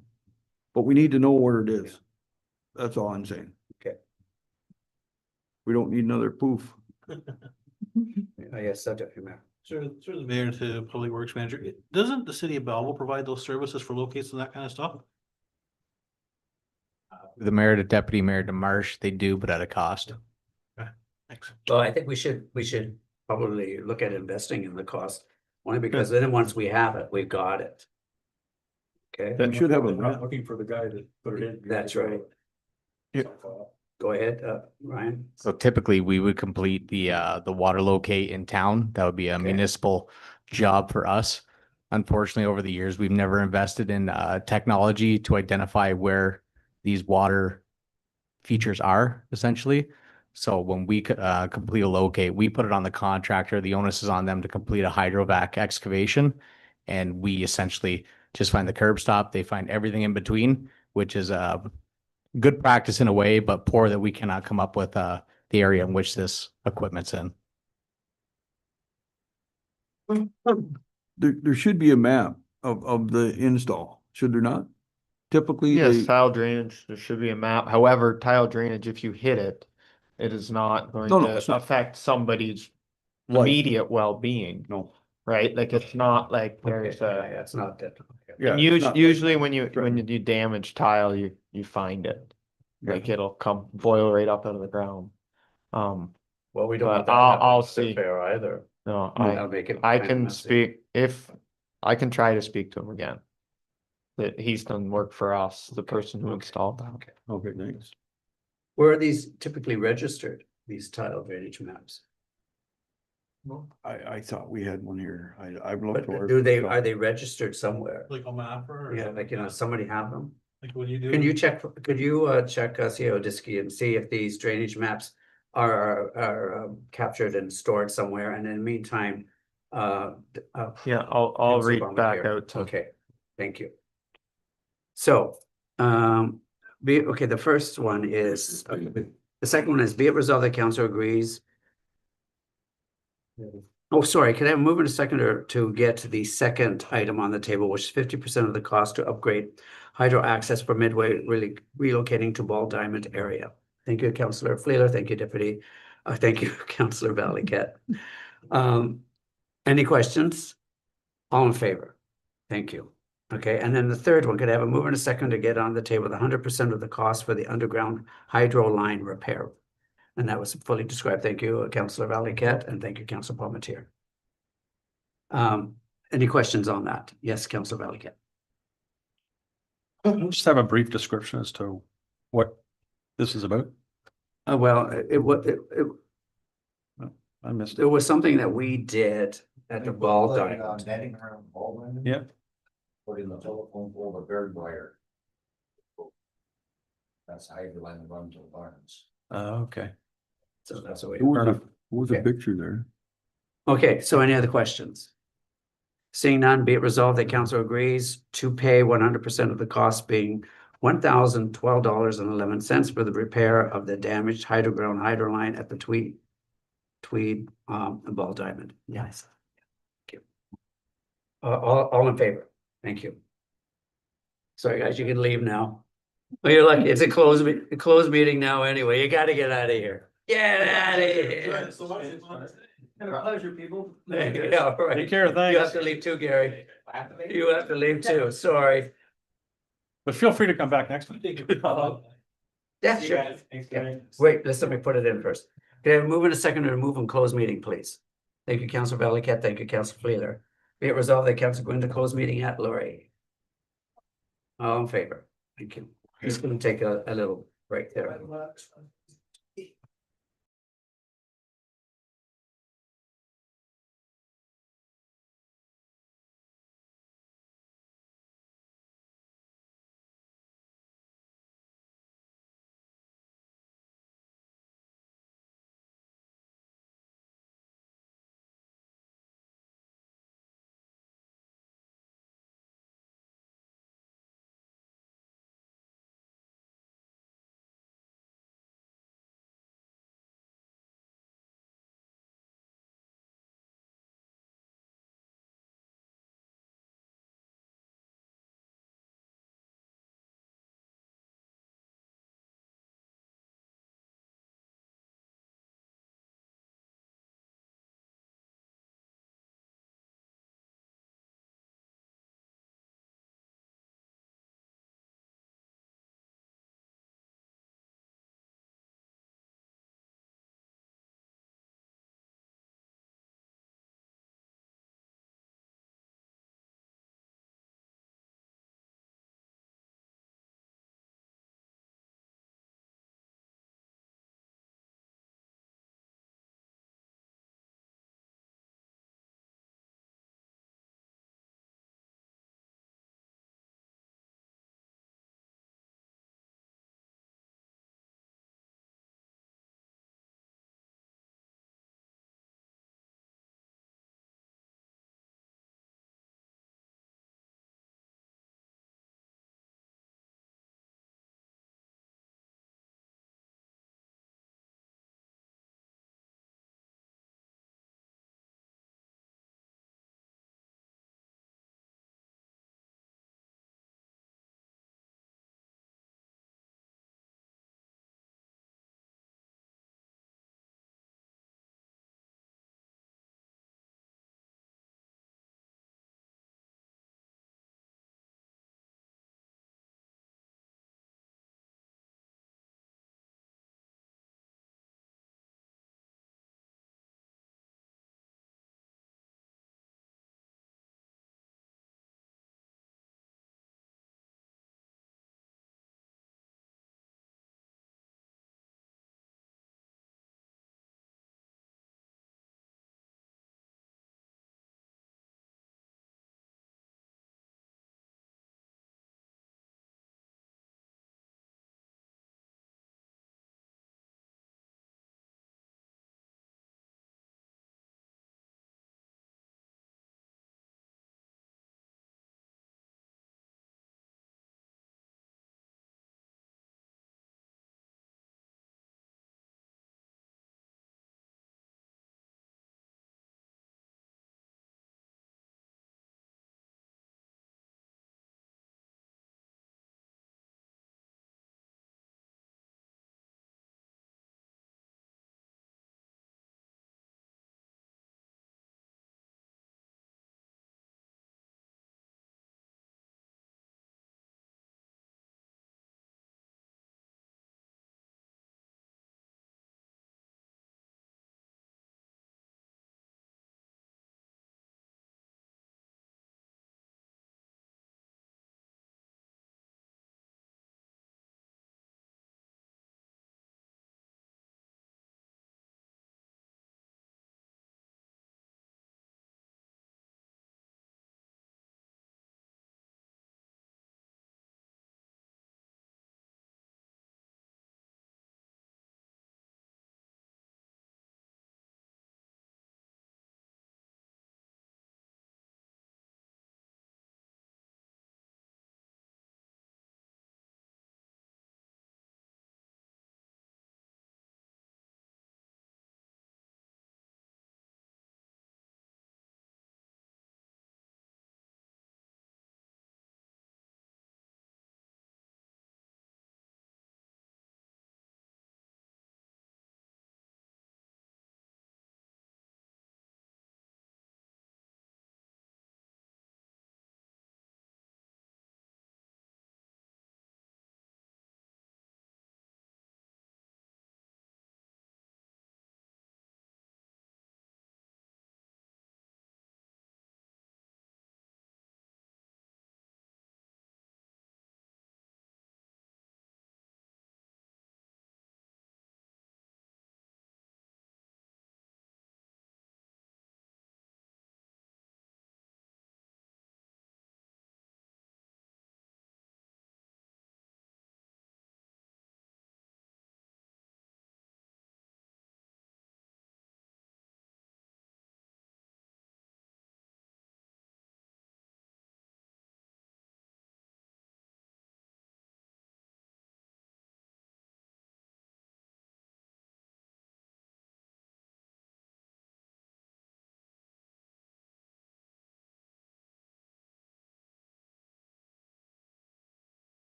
but we need to know where it is. That's all I'm saying. Okay. We don't need another proof. Yes, Deputy Mayor. Through the mayor to Public Works Manager, doesn't the city of Belleville provide those services for locates and that kind of stuff? The mayor to deputy mayor to Marsh, they do, but at a cost. Thanks. Well, I think we should probably look at investing in the cost, only because then once we have it, we've got it. Okay, We should have a, Looking for the guy that put it in. that's right. Go ahead, Ryan. So typically we would complete the water locate in town. That would be a Okay. municipal job for us. Unfortunately, over the years, we've never invested in technology to identify where these water features are essentially. So when we complete a locate, we put it on the contractor. The onus is on them to complete a hydrovac excavation. And we essentially just find the curb stop. They find everything in between, which is good practice in a way, but poor that we cannot come up with the area in which this equipment's in. there should be a map of the install, should there not? Typically, Yes, they, tile drainage, there should be a map. However, tile drainage, if you hit it, it is not going No, it's to not. affect somebody's Life. immediate well-being, no. right? Like, it's not like there's a. That's not that. Yeah, And it's not- usually when you do damage tile, you find it. Like, it'll come boil right up out of the ground. Well, we But want that I'll happening to see. Fair either. No, That'll make it I kinda can messy. speak, if, I can try to speak to him again. That he's done work for us, the person who installed that. Okay. Okay, thanks. Where are these typically registered, these tile drainage maps? I thought we had one here. I've But looked. for it. do they, are they registered somewhere? Like a mapper? or Yeah, like, somebody have them? Like when you do. Can you check, could you check CEO Diski and see if these drainage maps are captured and stored somewhere, and in the meantime, Yeah, I'll Council reach Bowman back here. out to. Okay, thank you. So, the first one is, the second one is, be it resolved that council agrees. Oh, sorry, can I have a move in a second to get to the second item on the table, which is 50% of the cost to upgrade hydro access for Midway, really relocating to Ball Diamond area. Thank you, Councillor Fleeler. Thank you, Deputy. Thank you, Councillor Valiquette. Any questions? All in favor? Thank you. Okay, and then the third one, could I have a move in a second to get on the table the 100% of the cost for the underground hydro line repair? And that was fully described. Thank you, Councillor Valiquette, and thank you, Councillor Palmetier. Any questions on that? Yes, Councillor Valiquette. Just have a brief description as to what this is about. Well, I missed it it. was something that we did at the ball diamond. Netting around the ball diamond. Yeah. Put in the telephone pole, the buried wire. That's how you line the run to the barns. Okay. So that's what we. There was a Okay. picture there. Okay, so any other questions? Seeing none, be it resolved that council agrees to pay 100% of the cost, being $1,012.11 for the repair of the damaged hydroground hydro line at the Tweed Ball Diamond. Yes. Thank you. All in favor? Thank you. Sorry, guys, you can leave now. Oh, you're lucky. It's a closed meeting now anyway. You gotta get out of here. Get out of here. Pleasure, people. Yeah, all right. Take care, You have thanks. to leave too, Gary. You have to leave too, sorry. But feel free to come back next week. Yeah, sure. Yeah. Wait, let me put it in first. Okay, move in a second to remove and close meeting, please. Thank you, Councilor Valiquette. Thank you, Councilor Fleeler. Be it resolved that council go into close meeting at Lori. All in favor? Thank you. Just gonna take a little break there.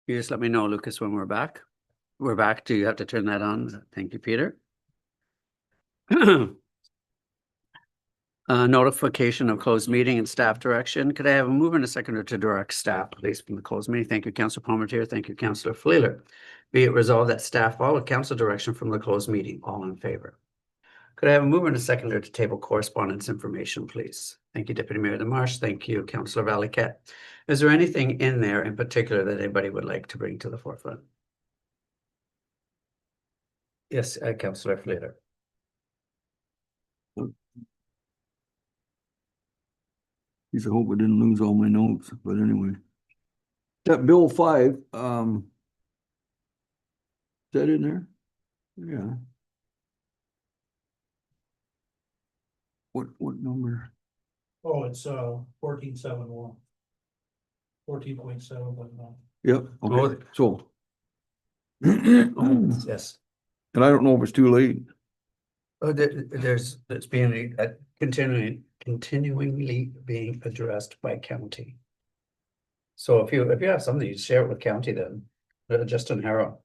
You just let me know, Lucas, when we're back. We're back. Do you have to turn that on? Thank you, Peter. Notification of closed meeting and staff direction. Could I have a mover and a seconder to direct staff, please, from the closed meeting? Thank you, Councillor Palmer. Thank you, Councillor Fleeler. Be it resolved that staff follow council direction from the closed meeting. All in favor? Could I have a mover and a seconder to table correspondence information, please? Thank you, Deputy Mayor DeMarsh. Thank you, Councillor Valiquette. Is there anything in there in particular that anybody would like to bring to the forefront? Yes, Councillor Fleeler. Geez, I hope I didn't lose all my notes, but anyway. That Bill 5, is that in there? Yeah. What number? Oh, it's 14.71. 14.7. Yep, Oh. okay, so. Yes. And I don't know if it's too late. It's being continuingly being addressed by county. So if you have something, you share it with county then, Justin Harrow.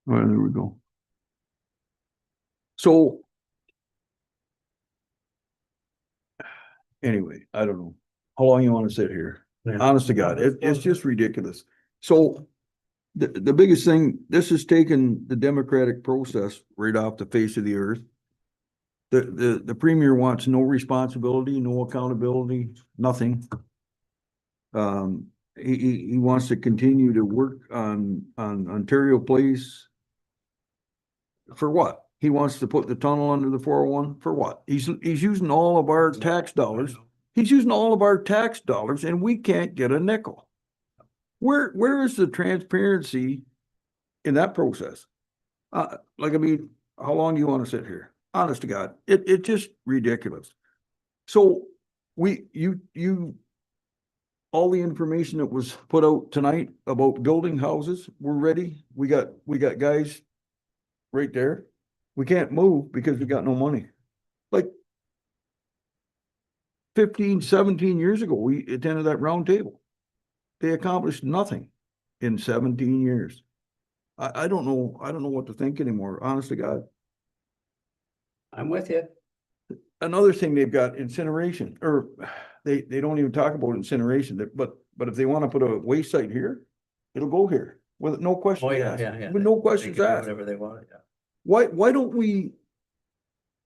Well, there we go. So. Anyway, I don't know. How long you want to sit here? Yeah. Honest to God, it's just ridiculous. So the biggest thing, this has taken the democratic process right off the face of the earth. The premier wants no responsibility, no accountability, nothing. He wants to continue to work on Ontario Place. For what? He wants to put the tunnel under the 401 for what? He's using all of our tax dollars. He's using all of our tax dollars and we can't get a nickel. Where is the transparency in that process? Like, I mean, how long do you want to sit here? Honest to God, it's just ridiculous. So all the information that was put out tonight about building houses, we're ready. We got guys right there. We can't move because we got no money. Like 15, 17 years ago, we attended that round table. They accomplished nothing in 17 years. I don't know what to think anymore, honest to God. I'm with you. Another thing they've got incineration, or they don't even talk about incineration, but if they want to put a waste site here, it'll go here with no questions Oh, yeah, asked. yeah, yeah. With no They questions can do asked. whatever they want, yeah. Why don't we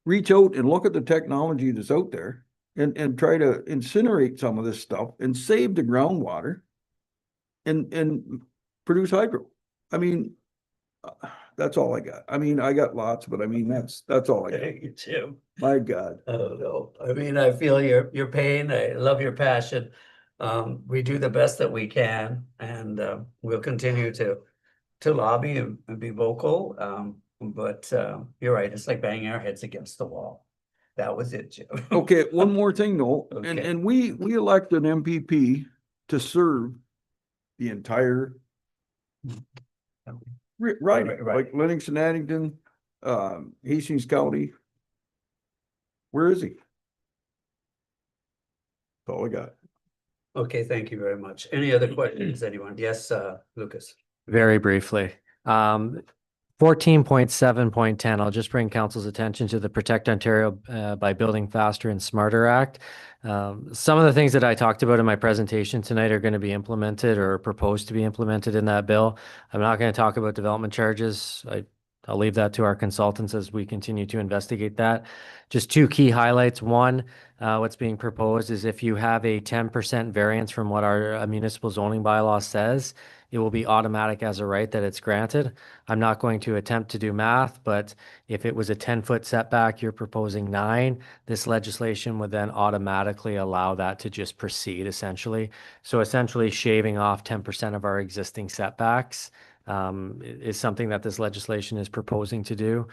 reach out and look at the technology that's out there and try to incinerate some of this stuff and save the groundwater and produce hydro? I mean, that's all I got. I mean, I got lots, but I mean, that's all I got. Thank you, Jim. My God. Oh, no. I mean, I feel your pain. I love your passion. We do the best that we can and we'll continue to lobby and be vocal. But you're right. It's like banging our heads against the wall. That was it, Jim. Okay, one more thing though, and Okay. we elect an MPP to serve the entire riding, Right. like Livingston, Addington, Hastings County. Where is he? That's all I got. Okay, thank you very much. Any other questions, anyone? Yes, Lucas. Very briefly. 14.7.10, I'll just bring council's attention to the Protect Ontario by Building Faster and Smarter Act. Some of the things that I talked about in my presentation tonight are going to be implemented or proposed to be implemented in that bill. I'm not going to talk about development charges. I'll leave that to our consultants as we continue to investigate that. Just two key highlights. One, what's being proposed is if you have a 10% variance from what our municipal zoning bylaw says, it will be automatic as a right that it's granted. I'm not going to attempt to do math, but if it was a 10-foot setback, you're proposing 9, this legislation would then automatically allow that to just proceed essentially. So essentially shaving off 10% of our existing setbacks is something that this legislation is proposing to do.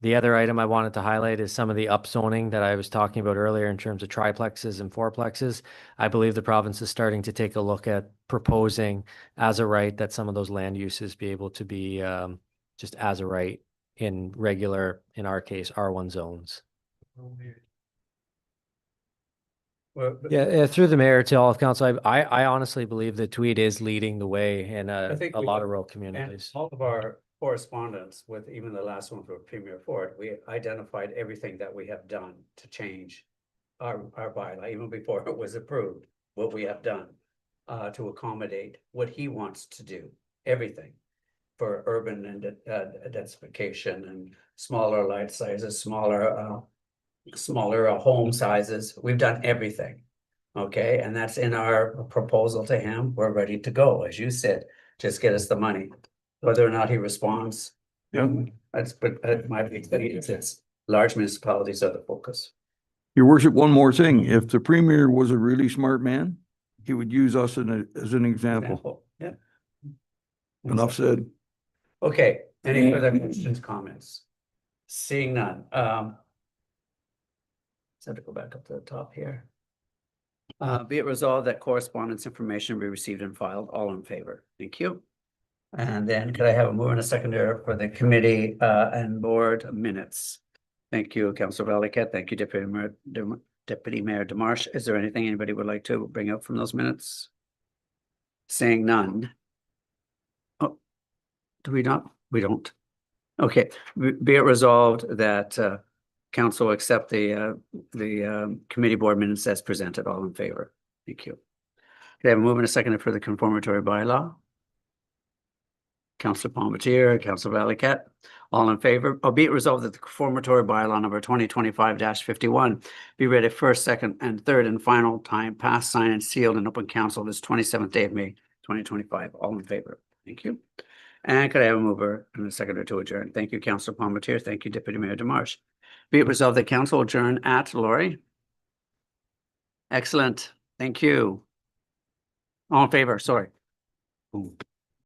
The other item I wanted to highlight is some of the upzoning that I was talking about earlier in terms of triplexes and fourplexes. I believe the province is starting to take a look at proposing as a right that some of those land uses be able to be just as a right in regular, in our case, R1 zones. Yeah, through the mayor to all of council, I honestly believe that Tweed is leading the way in I think a we lot do. of rural And communities. all of our correspondence with even the last one for Premier Ford, we identified everything that we have done to change our bylaw, even before it was approved, what we have done to accommodate what he wants to do, everything for urban and densification and smaller lot sizes, smaller home sizes. We've done everything. Okay, and that's in our proposal to him. We're ready to go. As you said, just get us the money. Whether or not he responds. That's, but my experience, it's large municipalities are the focus. Your worship, one more thing. If the premier was a really smart man, he would use us as an example. Yeah. Enough said. Okay, any further questions, comments? Seeing none, just have to go back up to the top here. Be it resolved that correspondence information be received and filed, all in favor, thank you. And then could I have a mover and a seconder for the committee and board minutes? Thank you, Councilor Valiquette, thank you, Deputy Mayor Demarche. Is there anything anybody would like to bring up from those minutes? Saying none. Oh, do we not? We don't. Okay, be it resolved that council accept the committee board minutes as presented. All in favor? Thank you. Could I have a move and a second for the conformatory bylaw? Councilor Palmetier, Councilor Valiquette, all in favor? Be it resolved that the conformatory bylaw number 2025-51 be read a first, second, and third and final time, passed, signed, and sealed in open council this 27th day of May 2025. All in favor? Thank you. And could I have a mover and a seconder to adjourn? Thank you, Councilor Palmetier. Thank you, Deputy Mayor Demarche. Be it resolved that council adjourn at Lori. Excellent. Thank you. All in favor, sorry. Boom.